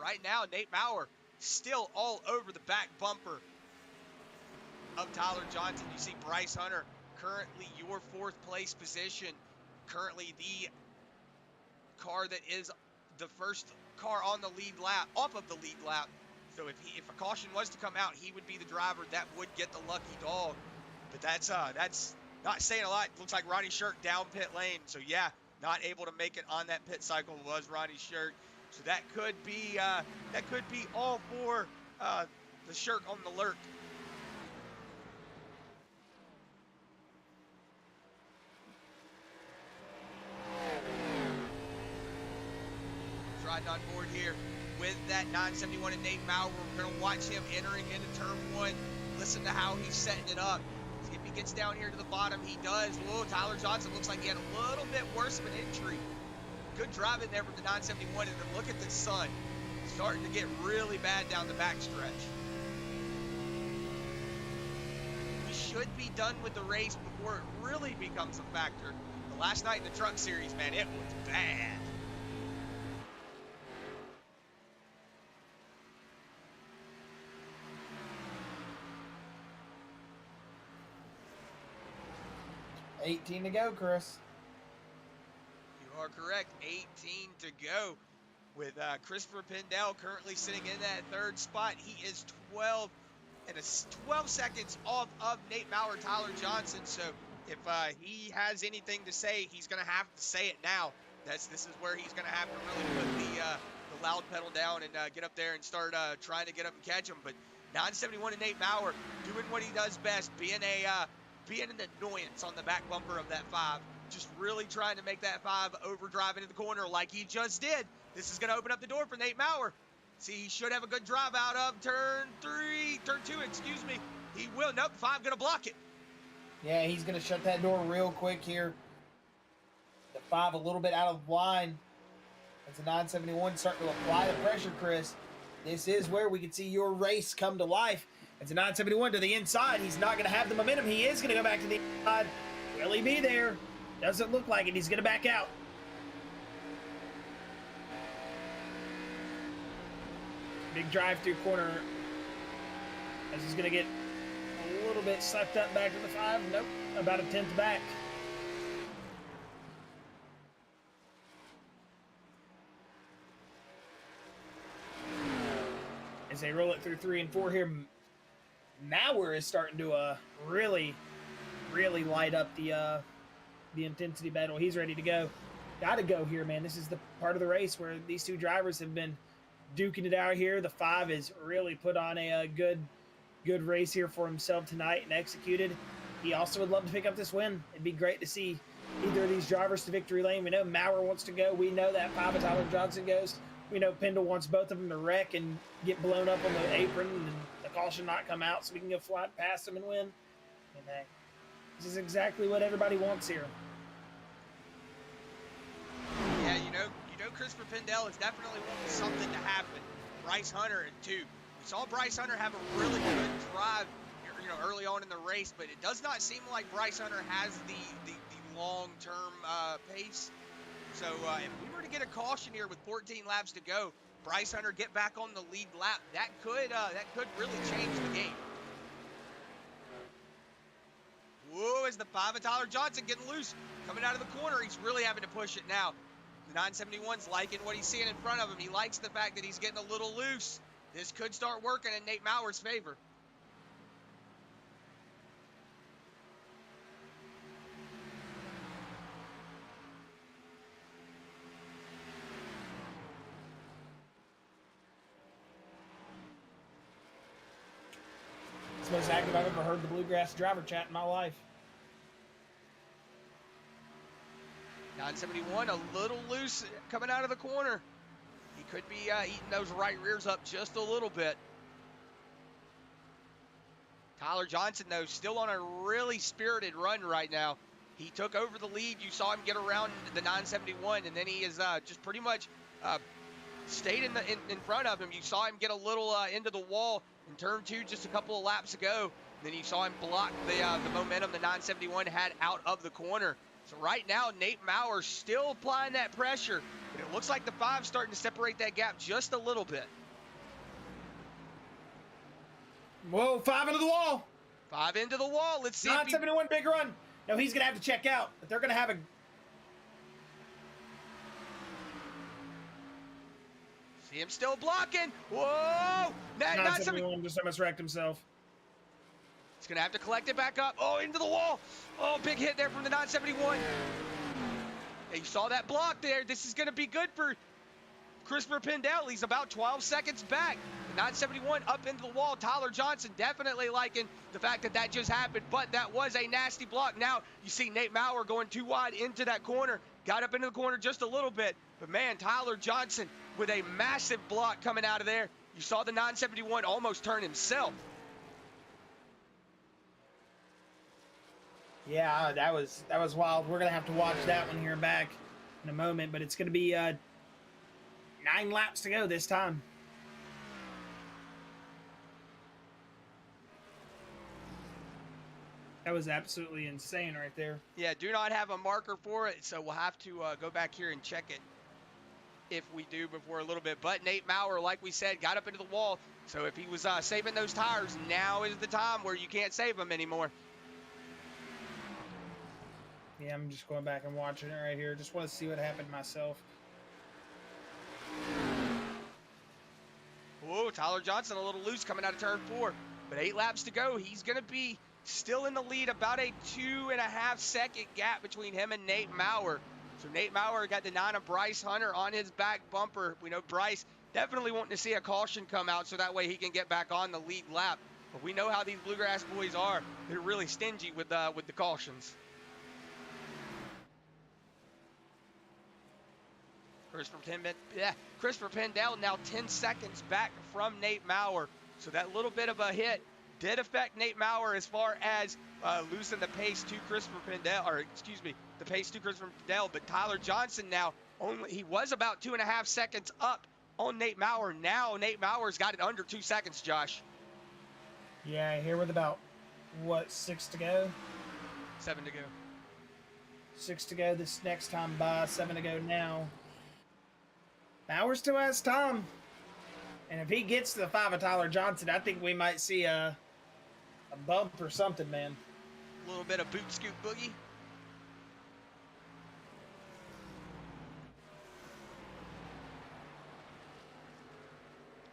Right now, Nate Mowrer still all over the back bumper of Tyler Johnson. You see Bryce Hunter currently your 4th place position. Currently the car that is the first car on the lead lap, off of the lead lap. So if a caution was to come out, he would be the driver that would get the lucky dog. But that's not saying a lot. Looks like Ronnie Shirk down pit lane. So yeah, not able to make it on that pit cycle was Ronnie Shirk. So that could be all for the Shirk on the lurk. Riding on board here with that 971 and Nate Mowrer. We're going to watch him entering into turn 1. Listen to how he's setting it up. If he gets down here to the bottom, he does. Whoa, Tyler Johnson looks like he had a little bit worse of an entry. Good driving there from the 971, and then look at the sun. Starting to get really bad down the backstretch. We should be done with the race before it really becomes a factor. The last night in the Truck Series, man, it was bad. $18 to go, Chris. You are correct. 18 to go with Christopher Pindell currently sitting in that 3rd spot. He is 12 seconds off of Nate Mowrer, Tyler Johnson. So if he has anything to say, he's going to have to say it now. This is where he's going to have to really put the loud pedal down and get up there and start trying to get up and catch him. But 971 and Nate Mowrer doing what he does best, being an annoyance on the back bumper of that 5. Just really trying to make that 5 overdrive into the corner like he just did. This is going to open up the door for Nate Mowrer. See, he should have a good drive out of turn 2, excuse me. He will. Nope, 5 going to block it. Yeah, he's going to shut that door real quick here. The 5 a little bit out of line. As the 971 starting to apply the pressure, Chris. This is where we can see your race come to life. As the 971 to the inside, he's not going to have the momentum. He is going to go back to the inside. Will he be there? Doesn't look like it. He's going to back out. Big drive-through corner. As he's going to get a little bit sucked up back to the 5. Nope, about a 10th back. As they roll it through 3 and 4 here, Mowrer is starting to really light up the intensity battle. He's ready to go. Got to go here, man. This is the part of the race where these two drivers have been duking it out here. The 5 has really put on a good race here for himself tonight and executed. He also would love to pick up this win. It'd be great to see either of these drivers to victory lane. We know Mowrer wants to go. We know that 5 of Tyler Johnson goes. We know Pindell wants both of them to wreck and get blown up on the apron and the caution not come out so we can go flying past them and win. And this is exactly what everybody wants here. Yeah, you know, Christopher Pendell is definitely wanting something to happen. Bryce Hunter, too. We saw Bryce Hunter have a really good drive, you know, early on in the race, but it does not seem like Bryce Hunter has the long-term pace. So if we were to get a caution here with 14 laps to go, Bryce Hunter get back on the lead lap, that could really change the game. Whoa, as the 5 of Tyler Johnson getting loose, coming out of the corner, he's really having to push it now. The 971's liking what he's seeing in front of him. He likes the fact that he's getting a little loose. This could start working in Nate Mower's favor. It's the most active I've ever heard the Bluegrass driver chat in my life. 971 a little loose coming out of the corner. He could be eating those right rears up just a little bit. Tyler Johnson, though, still on a really spirited run right now. He took over the lead. You saw him get around the 971, and then he is just pretty much stayed in front of him. You saw him get a little into the wall in turn 2 just a couple of laps ago. Then you saw him block the momentum the 971 had out of the corner. So right now, Nate Mowrer still applying that pressure, but it looks like the 5's starting to separate that gap just a little bit. Whoa, 5 into the wall. 5 into the wall. Let's see. 971 big run. No, he's going to have to check out, but they're going to have a... See him still blocking. Whoa! 971 just almost wrecked himself. He's going to have to collect it back up. Oh, into the wall. Oh, big hit there from the 971. Yeah, you saw that block there. This is going to be good for Christopher Pindell. He's about 12 seconds back. The 971 up into the wall. Tyler Johnson definitely liking the fact that that just happened, but that was a nasty block. Now you see Nate Mowrer going too wide into that corner. Got up into the corner just a little bit. But, man, Tyler Johnson with a massive block coming out of there. You saw the 971 almost turn himself. Yeah, that was wild. We're going to have to watch that one here back in a moment, but it's going to be 9 laps to go this time. That was absolutely insane right there. Yeah, do not have a marker for it, so we'll have to go back here and check it if we do before a little bit. But Nate Mowrer, like we said, got up into the wall. So if he was saving those tires, now is the time where you can't save them anymore. Yeah, I'm just going back and watching it right here. Just want to see what happened myself. Whoa, Tyler Johnson a little loose coming out of turn 4. But 8 laps to go. He's going to be still in the lead. About a 2.5 second gap between him and Nate Mowrer. So Nate Mowrer got the 9 of Bryce Hunter on his back bumper. We know Bryce definitely wanting to see a caution come out so that way he can get back on the lead lap. But we know how these Bluegrass boys are. They're really stingy with the cautions. Christopher Pendell now 10 seconds back from Nate Mowrer. So that little bit of a hit did affect Nate Mowrer as far as losing the pace to Christopher Pendell, or excuse me, the pace to Christopher Pendell. But Tyler Johnson now he was about 2.5 seconds up on Nate Mowrer. Now Nate Mowrer's got it under 2 seconds, Josh. Yeah, here with about, what, 6 to go? 7 to go. 6 to go this next time by, 7 to go now. Mowrer still has time. And if he gets to the 5 of Tyler Johnson, I think we might see a bump or something, man. A little bit of boot scoot boogie.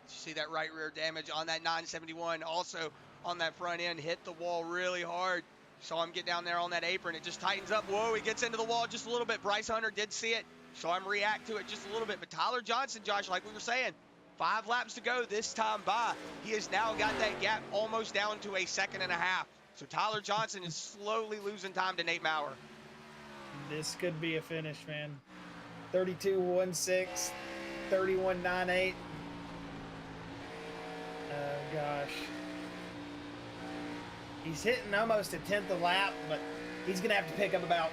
See that right rear damage on that 971. Also on that front end, hit the wall really hard. Saw him get down there on that apron. It just tightens up. Whoa, he gets into the wall just a little bit. Bryce Hunter did see it. Saw him react to it just a little bit. But Tyler Johnson, Josh, like we were saying, 5 laps to go this time by. He has now got that gap almost down to a 1.5 seconds. So Tyler Johnson is slowly losing time to Nate Mowrer. This could be a finish, man. 32.16, 31.98. Oh, gosh. He's hitting almost a 10th a lap, but he's going to have to pick up about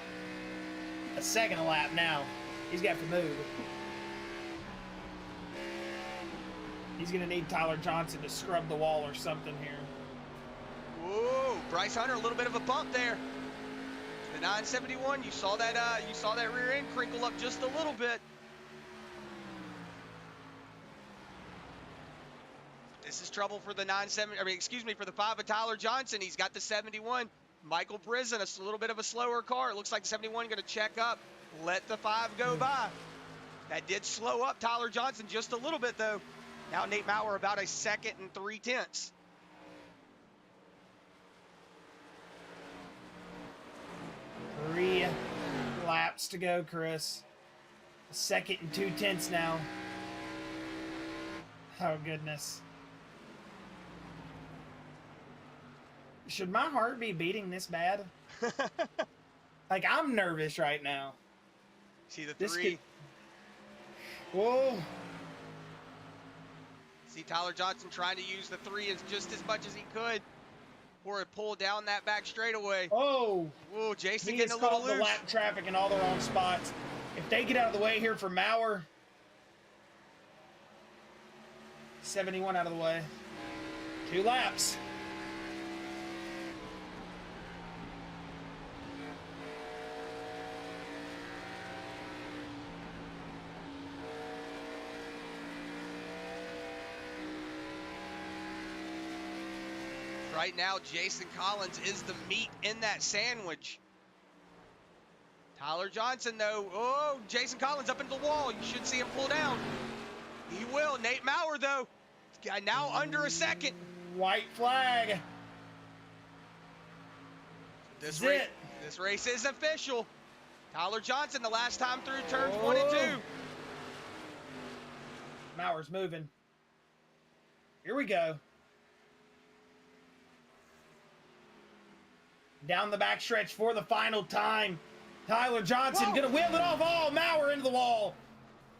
a second a lap now. He's got to move. He's going to need Tyler Johnson to scrub the wall or something here. Whoa, Bryce Hunter, a little bit of a bump there. The 971, you saw that rear end crinkle up just a little bit. This is trouble for the for the 5 of Tyler Johnson. He's got the 71. Michael Brisson, a little bit of a slower car. It looks like the 71 going to check up. Let the 5 go by. That did slow up Tyler Johnson just a little bit, though. Now Nate Mowrer about 1 second and 3/10. 3 laps to go, Chris. 1 second and 2/10 now. Oh, goodness. Should my heart be beating this bad? Like, I'm nervous right now. See the 3. Whoa. See Tyler Johnson trying to use the 3 just as much as he could. Or pull down that back straightaway. Oh. Whoa, Jason He getting a has little caught the loose. lap traffic in all the wrong spots. If they get out of the way here for Mowrer. 71 out of the way. 2 laps. Right now, Jason Collins is the meat in that sandwich. Tyler Johnson, though. Oh, Jason Collins up into the wall. You should see him pull down. He will. Nate Mowrer, though, now under 1 second. White flag. This race is official. Tyler Johnson, the last time through turns 1 and 2. Mowrer's moving. Here we go. Down the backstretch for the final time. Tyler Johnson going to wheel it off. Oh, Mowrer into the wall.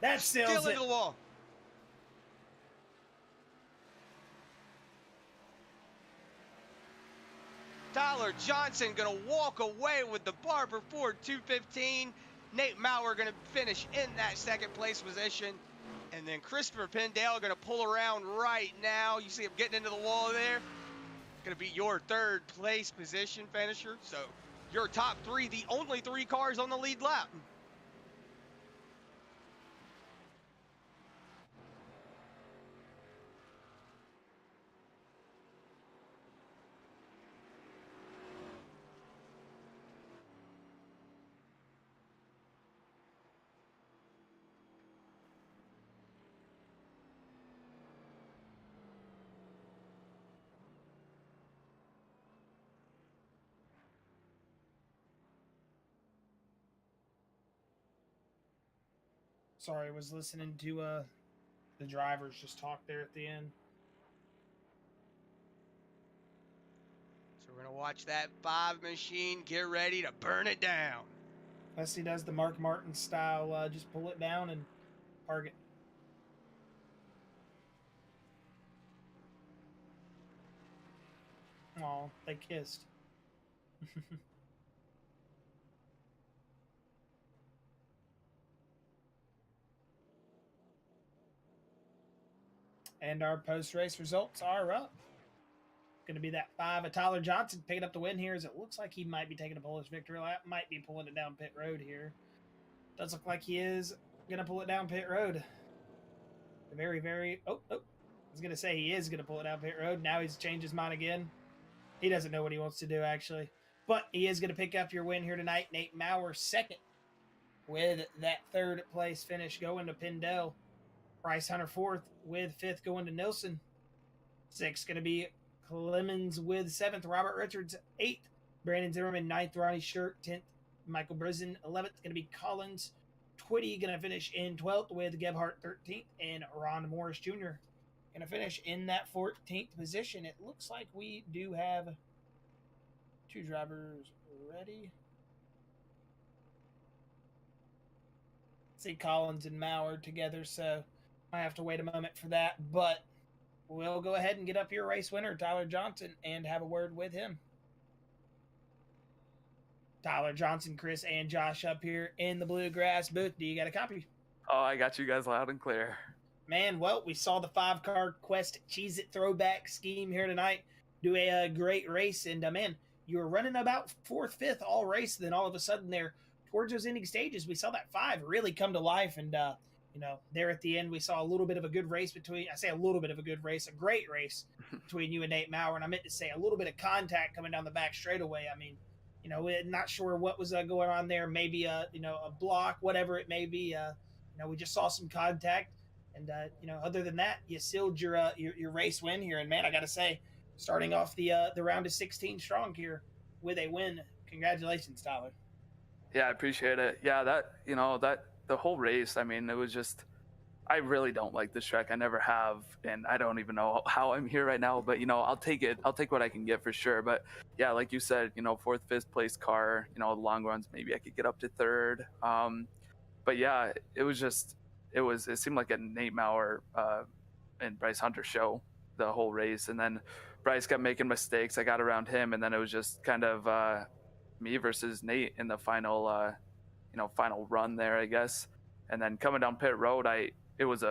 That seals Still it. into the wall. Tyler Johnson going to walk away with the Barber Ford 215. Nate Mowrer going to finish in that second place position. And then Christopher Pindell going to pull around right now. You see him getting into the wall there. Going to be your 3rd place position finisher. So your top 3, the only 3 cars on the lead lap. Sorry, I was listening to the drivers just talk there at the end. So we're going to watch that 5 machine get ready to burn it down. Unless he does the Mark Martin style, just pull it down and park it. Oh, they kissed. And our post-race results are up. Going to be that 5 of Tyler Johnson picking up the win here, as it looks like he might be taking a Polish victory lap, might be pulling it down pit road here. Does look like he is going to pull it down pit road. I was going to say he is going to pull it down pit road. Now he's changed his mind again. He doesn't know what he wants to do, actually. But he is going to pick up your win here tonight. Nate Mowrer second with that third place finish going to Pindell. Bryce Hunter fourth with fifth going to Nielsen. Sixth going to be Clemons with seventh. Robert Richards eighth. Brandon Zimmerman ninth. Ronnie Shirk 10th. Michael Brisson 11th. Going to be Collins. Twitty going to finish in 12th with Gebhardt 13th. And Ron Morris Jr. going to finish in that 14th position. It looks like we do have two drivers ready. See Collins and Mowrer together, so I have to wait a moment for that. But we'll go ahead and get up your race winner, Tyler Johnson, and have a word with him. Tyler Johnson, Chris, and Josh up here in the Bluegrass booth. Do you got a copy? Oh, I got you guys loud and clear. Man, well, we saw the 5-car Quest Cheez-It throwback scheme here tonight do a great race. And, man, you were running about 4th, 5th all race. Then all of a sudden there, towards those ending stages, we saw that 5 really come to life. And, there at the end, we saw a little bit of a good race between, I say a little bit of a good race, a great race between you and Nate Mowrer. And I meant to say a little bit of contact coming down the back straightaway. I mean, not sure what was going on there. Maybe a block, whatever it may be. We just saw some contact, and other than that, you sealed your race win here. And man, I got to say, starting off the round of 16 strong here with a win. Congratulations, Tyler. Yeah, I appreciate it. Yeah, that the whole race. I mean, it was just. I really don't like this track. I never have, and I don't even know how I'm here right now. But I'll take it. I'll take what I can get for sure. But yeah, like you said, 4th, 5th place car. Long runs, maybe I could get up to 3rd. But yeah, it seemed like a Nate Mowrer and Bryce Hunter show the whole race, and then Bryce kept making mistakes. I got around him, and then it was just kind of me versus Nate in the final final run there, I guess. And then coming down pit road, it was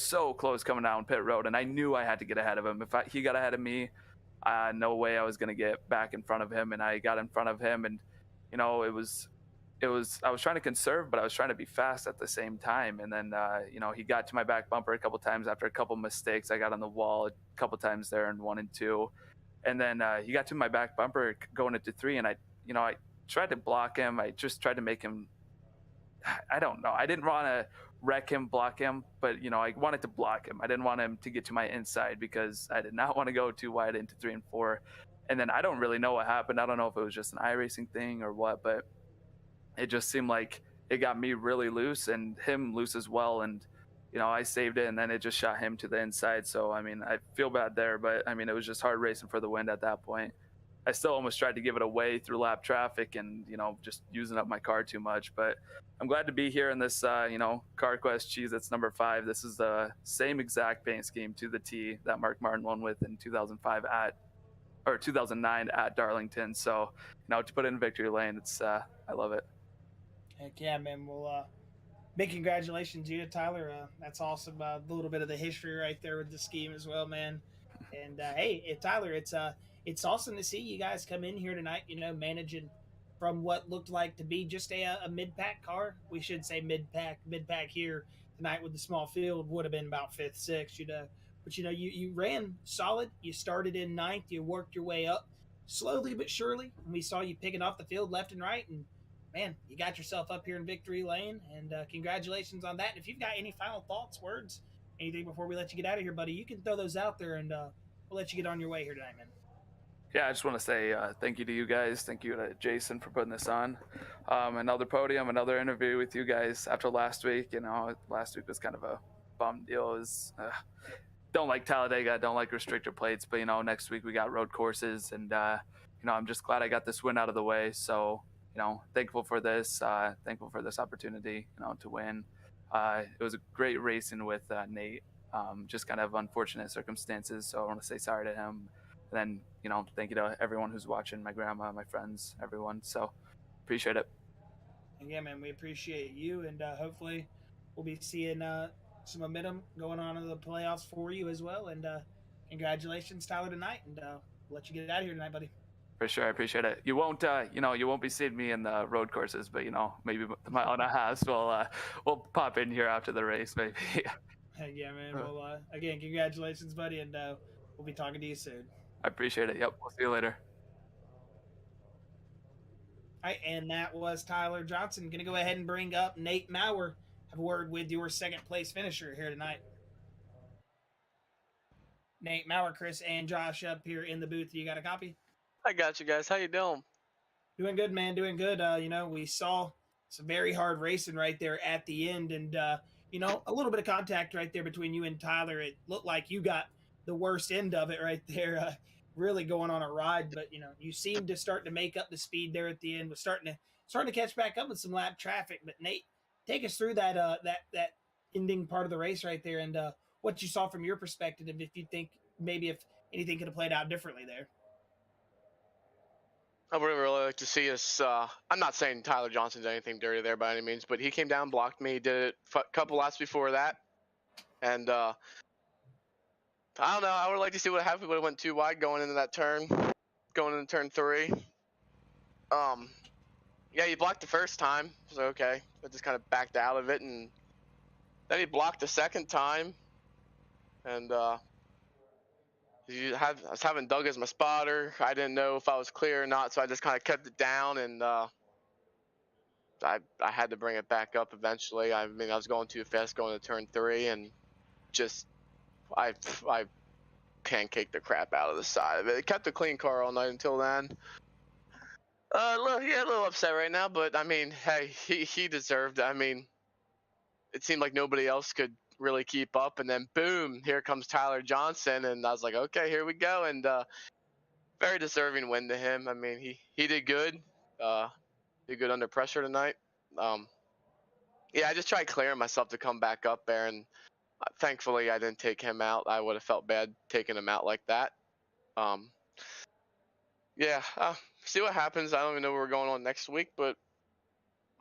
so close coming down pit road, and I knew I had to get ahead of him. If he got ahead of me, no way I was going to get back in front of him, and I got in front of him, and it was I was trying to conserve, but I was trying to be fast at the same time. And then he got to my back bumper a couple times after a couple mistakes. I got on the wall a couple times there in 1 and 2, and then he got to my back bumper going into 3, and I tried to block him. I just tried to make him, I don't know, I didn't want to wreck him, block him, but I wanted to block him. I didn't want him to get to my inside because I did not want to go too wide into 3 and 4. And then I don't really know what happened. I don't know if it was just an iRacing thing or what, but it just seemed like it got me really loose and him loose as well. And I saved it, and then it just shot him to the inside. So I mean, I feel bad there, but I mean, it was just hard racing for the wind at that point. I still almost tried to give it away through lap traffic and, just using up my car too much. But I'm glad to be here in this, Car Quest Cheez-Its number 5. This is the same exact paint scheme to the T that Mark Martin won with in 2009 at Darlington. So, to put it in victory lane, it's, I love it. Heck yeah, man. Well, big congratulations to you, Tyler. That's awesome. A little bit of the history right there with the scheme as well, man. And hey, Tyler, it's awesome to see you guys come in here tonight, managing from what looked like to be just a mid-pack car. We should say mid-pack here tonight with the small field. Would have been about 5th, 6th, But, you ran solid. You started in 9th. You worked your way up slowly but surely. And we saw you picking off the field left and right. And, man, you got yourself up here in victory lane. And congratulations on that. And if you've got any final thoughts, words, anything before we let you get out of here, buddy, you can throw those out there, and we'll let you get on your way here tonight, man. Yeah, I just want to say thank you to you guys. Thank you to Jason for putting this on. Another podium, another interview with you guys after last week. Last week was kind of a bum deal. It was, don't like Talladega, don't like restrictor plates, but, next week we got road courses, and, I'm just glad I got this win out of the way. So, thankful for this opportunity, to win. It was a great racing with Nate, just kind of unfortunate circumstances. So I want to say sorry to him. And then, you know, thank you to everyone who's watching, my grandma, my friends, everyone. So appreciate it. And yeah, man, we appreciate you, and hopefully we'll be seeing some momentum going on in the playoffs for you as well. And congratulations, Tyler, tonight, and we'll let you get out of here tonight, buddy. For sure, I appreciate it. You won't, you know, you won't be seeing me in the road courses, but you know, maybe the mile and a half. We'll pop in here after the race, maybe. Yeah, man. Well, again, congratulations, buddy, and we'll be talking to you soon. I appreciate it. Yep, we'll see you later. All right, and that was Tyler Johnson. Going to go ahead and bring up Nate Mowrer. Have a word with your second place finisher here tonight. Nate Mowrer, Chris, and Josh up here in the booth. You got a copy? I got you guys. How you doing? Doing good, man. Doing good. You know, we saw some very hard racing right there at the end, and you know, a little bit of contact right there between you and Tyler. It looked like you got the worst end of it right there. Really going on a ride, but you know, you seemed to start to make up the speed there at the end. Was starting to catch back up with some lap traffic. But Nate, take us through that that ending part of the race right there, and what you saw from your perspective. If you think maybe if anything could have played out differently there. I would really like to see us. I'm not saying Tyler Johnson did anything dirty there by any means, but he came down, blocked me, did it a couple laps before that, and I don't know. I would like to see what happened. We would have went too wide going into that turn, going into turn 3. Yeah, he blocked the first time, so okay, but just kind of backed out of it, and then he blocked the second time, and I was having Doug as my spotter. I didn't know if I was clear or not, so I just kind of kept it down, and I had to bring it back up eventually. I mean, I was going too fast going to turn 3, and just I pancaked the crap out of the side of it. It kept a clean car all night until then. A little upset right now, but I mean, hey, he deserved it. I mean, it seemed like nobody else could really keep up, and then boom, here comes Tyler Johnson, and I was like, okay, here we go, and very deserving win to him. I mean, he did good, did good under pressure tonight. Yeah, I just tried clearing myself to come back up there, and thankfully I didn't take him out. I would have felt bad taking him out like that. Yeah, see what happens. I don't even know where we're going on next week, but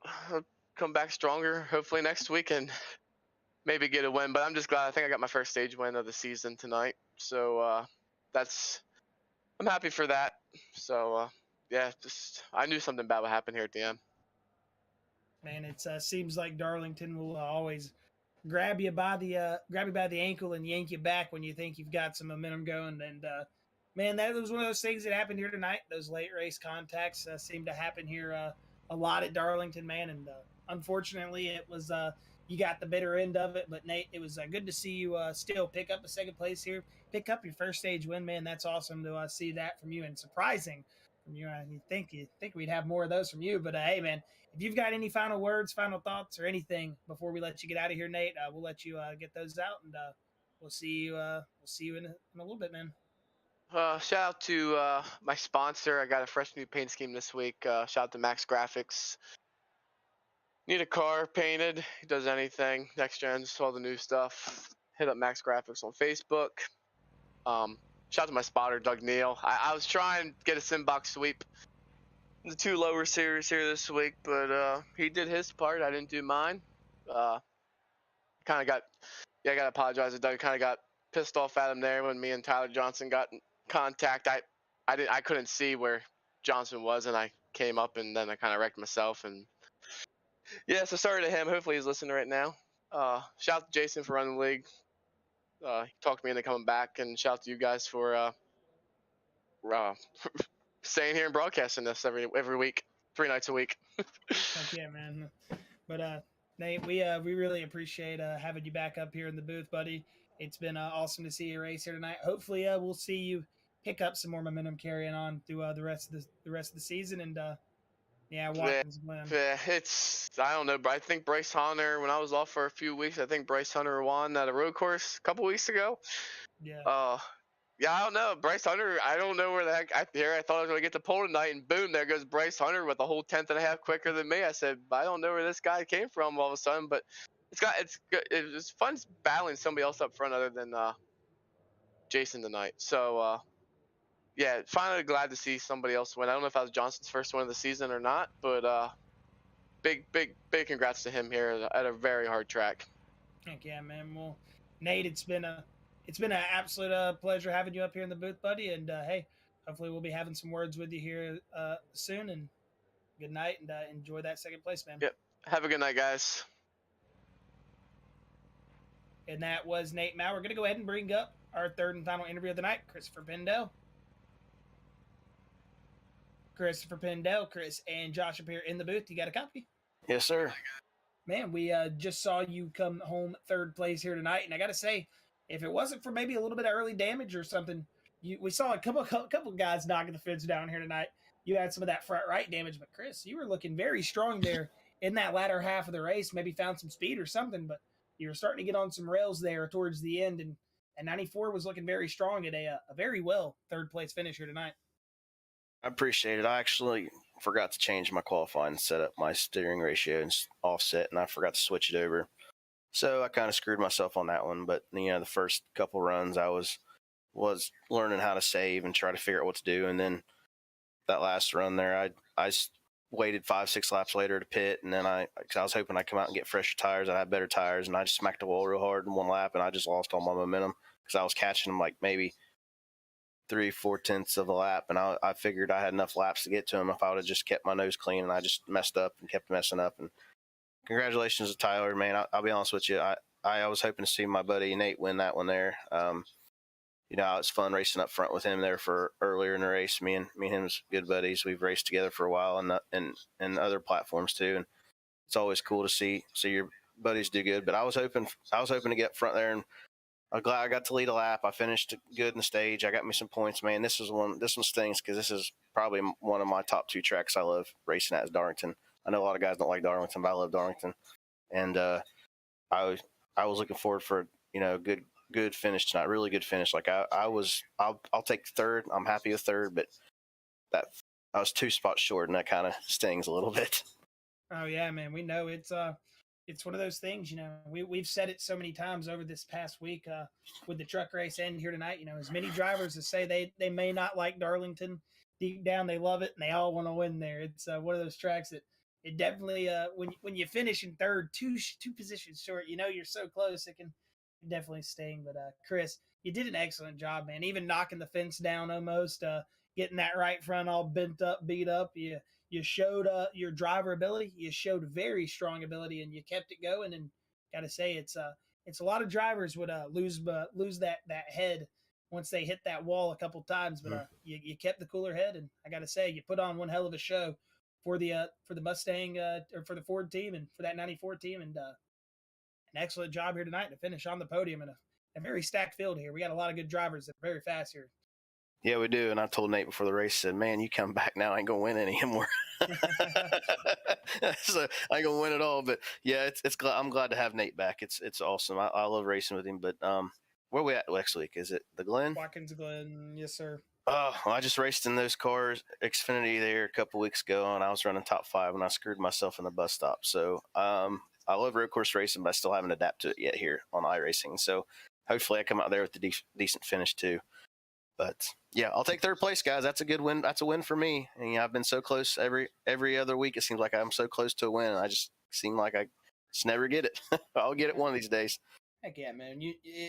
I'll come back stronger hopefully next week and maybe get a win. But I'm just glad. I think I got my first stage win of the season tonight, so I'm happy for that. So yeah, just I knew something bad would happen here at the end. Man, it seems like Darlington will always grab you by the ankle and yank you back when you think you've got some momentum going. And man, that was one of those things that happened here tonight. Those late race contacts seem to happen here a lot at Darlington, man. And unfortunately, it was you got the bitter end of it. But Nate, it was good to see you still pick up a second place here, pick up your first stage win, man. That's awesome to see that from you, and surprising from you. You think we'd have more of those from you, but hey, man. If you've got any final words, final thoughts, or anything before we let you get out of here, Nate, we'll let you get those out, and we'll see you in a little bit, man. Shout out to my sponsor. I got a fresh new paint scheme this week. Shout out to Max Graphics. Need a car painted? He does anything. Next gen, just all the new stuff. Hit up Max Graphics on Facebook. Shout out to my spotter, Doug Neal. I was trying to get a Simbox sweep. The 2 lower series here this week, but he did his part. I didn't do mine. I gotta apologize to Doug. Kind of got pissed off at him there when me and Tyler Johnson got in contact. I couldn't see where Johnson was, and I came up, and then I kind of wrecked myself. And yeah, so sorry to him. Hopefully he's listening right now. Shout out to Jason for running the league. He talked me into coming back, and shout out to you guys for staying here and broadcasting this every week, 3 nights a week. Heck yeah, man. But Nate, we really appreciate having you back up here in the booth, buddy. It's been awesome to see you race here tonight. Hopefully, we'll see you pick up some more momentum carrying on through the rest of the season, and Watkins win. Yeah, I don't know, but I think Bryce Hunter, when I was off for a few weeks, I think Bryce Hunter won at a road course a couple weeks ago. Yeah. Yeah, I don't know. Bryce Hunter, I don't know where the heck. I thought I was going to get the pole tonight, and boom, there goes Bryce Hunter with a whole 10.5 quicker than me. I said, I don't know where this guy came from all of a sudden, but it's good. It's fun battling somebody else up front other than Jason tonight. So, yeah, finally glad to see somebody else win. I don't know if that was Johnson's first win of the season or not, but big congrats to him here at a very hard track. Heck yeah, man. Well, Nate, it's been an absolute pleasure having you up here in the booth, buddy. And hey, hopefully we'll be having some words with you here soon. And good night, and enjoy that second place, man. Yep. Have a good night, guys. And that was Nate Mowrer. We're going to go ahead and bring up our third and final interview of the night, Christopher Pindell. Christopher Pindell, Chris and Josh up here in the booth. You got a copy? Yes, sir. Man, we just saw you come home third place here tonight, and I got to say, if it wasn't for maybe a little bit of early damage or something, we saw a couple guys knocking the fence down here tonight. You had some of that front right damage, but Chris, you were looking very strong there in that latter half of the race. Maybe found some speed or something, but you were starting to get on some rails there towards the end, and 94 was looking very strong at a very well third place finish here tonight. I appreciate it. I actually forgot to change my qualifying and set up my steering ratio and offset, and I forgot to switch it over. So I kind of screwed myself on that one. But, the first couple runs I was learning how to save and try to figure out what to do. And then that last run there, I waited 5-6 laps later to pit, and then I was hoping I'd come out and get fresher tires. I had better tires, and I just smacked the wall real hard in one lap, and I just lost all my momentum because I was catching them like maybe 3-4 tenths of a lap, and I figured I had enough laps to get to him if I would have just kept my nose clean, and I just messed up and kept messing up. And congratulations to Tyler, man. I'll be honest with you. I was hoping to see my buddy Nate win that one there. It was fun racing up front with him there for earlier in the race. Me and him was good buddies. We've raced together for a while and other platforms too. And it's always cool to see your buddies do good. But I was hoping to get up front there, and I'm glad I got to lead a lap. I finished good in the stage. I got me some points, man. This one stings because this is probably one of my top 2 tracks I love racing at is Darlington. I know a lot of guys don't like Darlington, but I love Darlington. And I was looking forward for a good finish tonight, really good finish. Like I'll take third. I'm happy with third, but that I was 2 spots short, and that kind of stings a little bit. Oh yeah, man. We know it's one of those things, we've said it so many times over this past week with the truck race and here tonight, as many drivers as say they may not like Darlington, deep down they love it and they all want to win there. It's one of those tracks that it definitely when you finish in third, two positions short, you're so close, it can definitely sting. But Chris, you did an excellent job, man. Even knocking the fence down almost, getting that right front all bent up, beat up. You showed your driver ability. You showed very strong ability, and you kept it going. And got to say, it's a lot of drivers would lose that head once they hit that wall a couple times. But you kept the cooler head, and I got to say, you put on one hell of a show for the Mustang or for the Ford team and for that 94 team, and an excellent job here tonight to finish on the podium in a very stacked field here. We got a lot of good drivers that are very fast here. Yeah, we do. And I told Nate before the race, I said, man, you come back now, I ain't going to win any more. So I ain't going to win it all. But yeah, I'm glad to have Nate back. It's awesome. I love racing with him. But where are we at next week? Is it the Glen? Watkins Glen, yes, sir. Oh, I just raced in those cars, Xfinity there a couple weeks ago, and I was running top 5, and I screwed myself in the bus stop. So I love road course racing, but I still haven't adapted to it yet here on iRacing. So hopefully I come out there with a decent finish too. But yeah, I'll take third place, guys. That's a good win. That's a win for me. And I've been so close every other week. It seems like I'm so close to a win. I just seem like I just never get it. I'll get it one of these days. Heck yeah, man.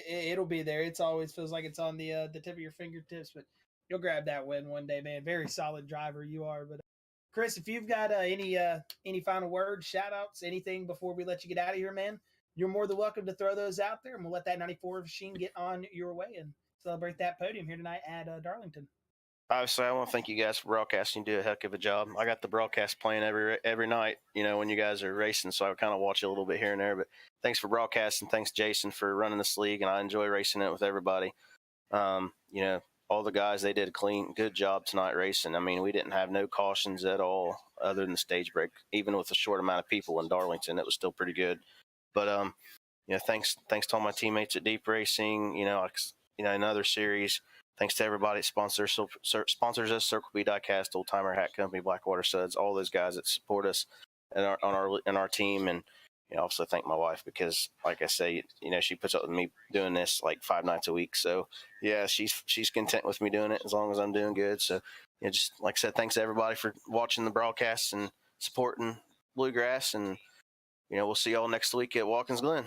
It'll be there. It always feels like it's on the tip of your fingertips, but you'll grab that win one day, man. Very solid driver you are. But Chris, if you've got any final words, shout outs, anything before we let you get out of here, man, you're more than welcome to throw those out there, and we'll let that 94 machine get on your way and celebrate that podium here tonight at Darlington. Obviously, I want to thank you guys for broadcasting. You do a heck of a job. I got the broadcast playing every night, when you guys are racing, so I kind of watch it a little bit here and there. But thanks for broadcasting. Thanks, Jason, for running this league, and I enjoy racing it with everybody. All the guys, they did a good job tonight racing. I mean, we didn't have no cautions at all other than the stage break. Even with a short amount of people in Darlington, it was still pretty good. But, thanks to all my teammates at Deep Racing, another series. Thanks to everybody that sponsors us, Circle B Diecast, Old Timer Hat Company, Blackwater Suds, all those guys that support us in our team. And also thank my wife because, like I say, she puts up with me doing this like 5 nights a week. So yeah, she's content with me doing it as long as I'm doing good. So just like I said, thanks to everybody for watching the broadcasts and supporting Bluegrass, and we'll see y'all next week at Watkins Glen.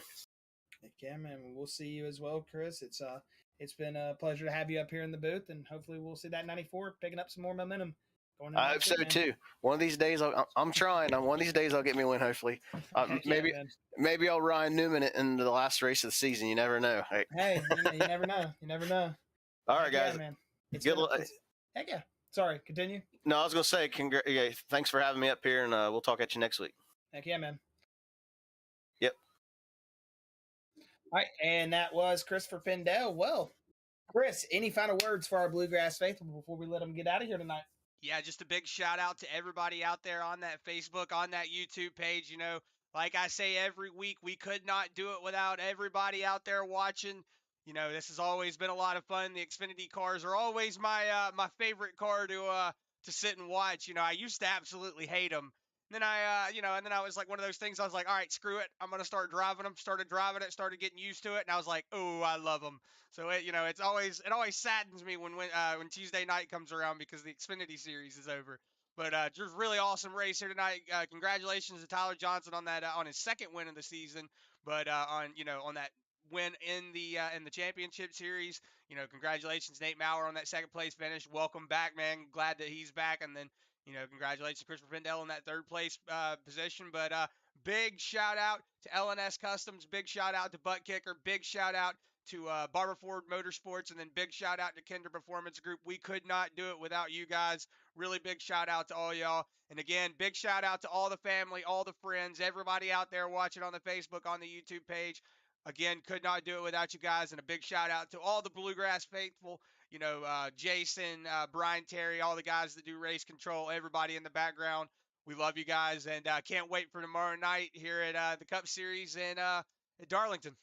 Yeah, man, we'll see you as well, Chris. It's been a pleasure to have you up here in the booth, and hopefully we'll see that 94 picking up some more momentum. I hope so too. One of these days, I'm trying. One of these days, I'll get me a win. Hopefully, maybe I'll Ryan Newman it into the last race of the season. You never know. Hey, you never know. You never know. All right, guys. Yeah, man. Heck yeah. Sorry, continue. No, I was gonna say, thanks for having me up here, and we'll talk at you next week. Heck yeah, man. Yep. All right, and that was Christopher Pindell. Well, Chris, any final words for our Bluegrass faithful before we let them get out of here tonight? Yeah, just a big shout out to everybody out there on that Facebook, on that YouTube page. Like I say every week, we could not do it without everybody out there watching. This has always been a lot of fun. The Xfinity cars are always my favorite car to sit and watch. I used to absolutely hate them. Then and then I was like one of those things. I was like, all right, screw it. I'm gonna start driving them. Started driving it. Started getting used to it, and I was like, oh, I love them. So it always saddens me when Tuesday night comes around because the Xfinity series is over. But just really awesome race here tonight. Congratulations to Tyler Johnson on that on his second win of the season. But on that win in the championship series, congratulations Nate Mowrer on that second place finish. Welcome back, man. Glad that he's back. And then congratulations Christopher Pendell in that third place position. But big shout out to LNS Customs. Big shout out to ButtKicker. Big shout out to Barber Ford Motorsports, and then big shout out to Kinder Performance Group. We could not do it without you guys. Really big shout out to all y'all. And again, big shout out to all the family, all the friends, everybody out there watching on the Facebook, on the YouTube page. Again, could not do it without you guys. And a big shout out to all the Bluegrass faithful, Jason, Brian, Terry, all the guys that do race control, everybody in the background. We love you guys, and can't wait for tomorrow night here at the Cup Series at Darlington.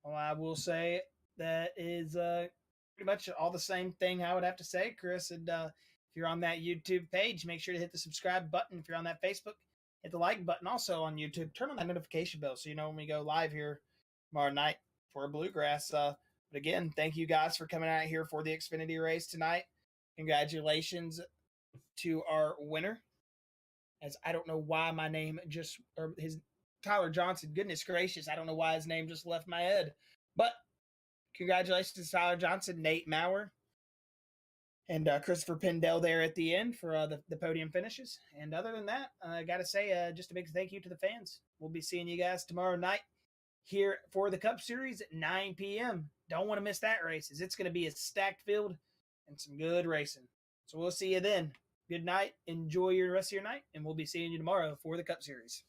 Well, I will say that is pretty much all the same thing I would have to say, Chris. And if you're on that YouTube page, make sure to hit the subscribe button. If you're on that Facebook, hit the like button. Also on YouTube, turn on that notification bell so you know when we go live here tomorrow night for Bluegrass. But again, thank you guys for coming out here for the Xfinity race tonight. Congratulations to our winner. As I don't know why my name Tyler Johnson, goodness gracious, I don't know why his name just left my head. But congratulations to Tyler Johnson, Nate Mowrer, and Christopher Pendell there at the end for the podium finishes. And other than that, I got to say just a big thank you to the fans. We'll be seeing you guys tomorrow night here for the Cup Series at 9 p.m. Don't want to miss that race, as it's going to be a stacked field and some good racing. So we'll see you then. Good night. Enjoy your rest of your night, and we'll be seeing you tomorrow for the Cup Series.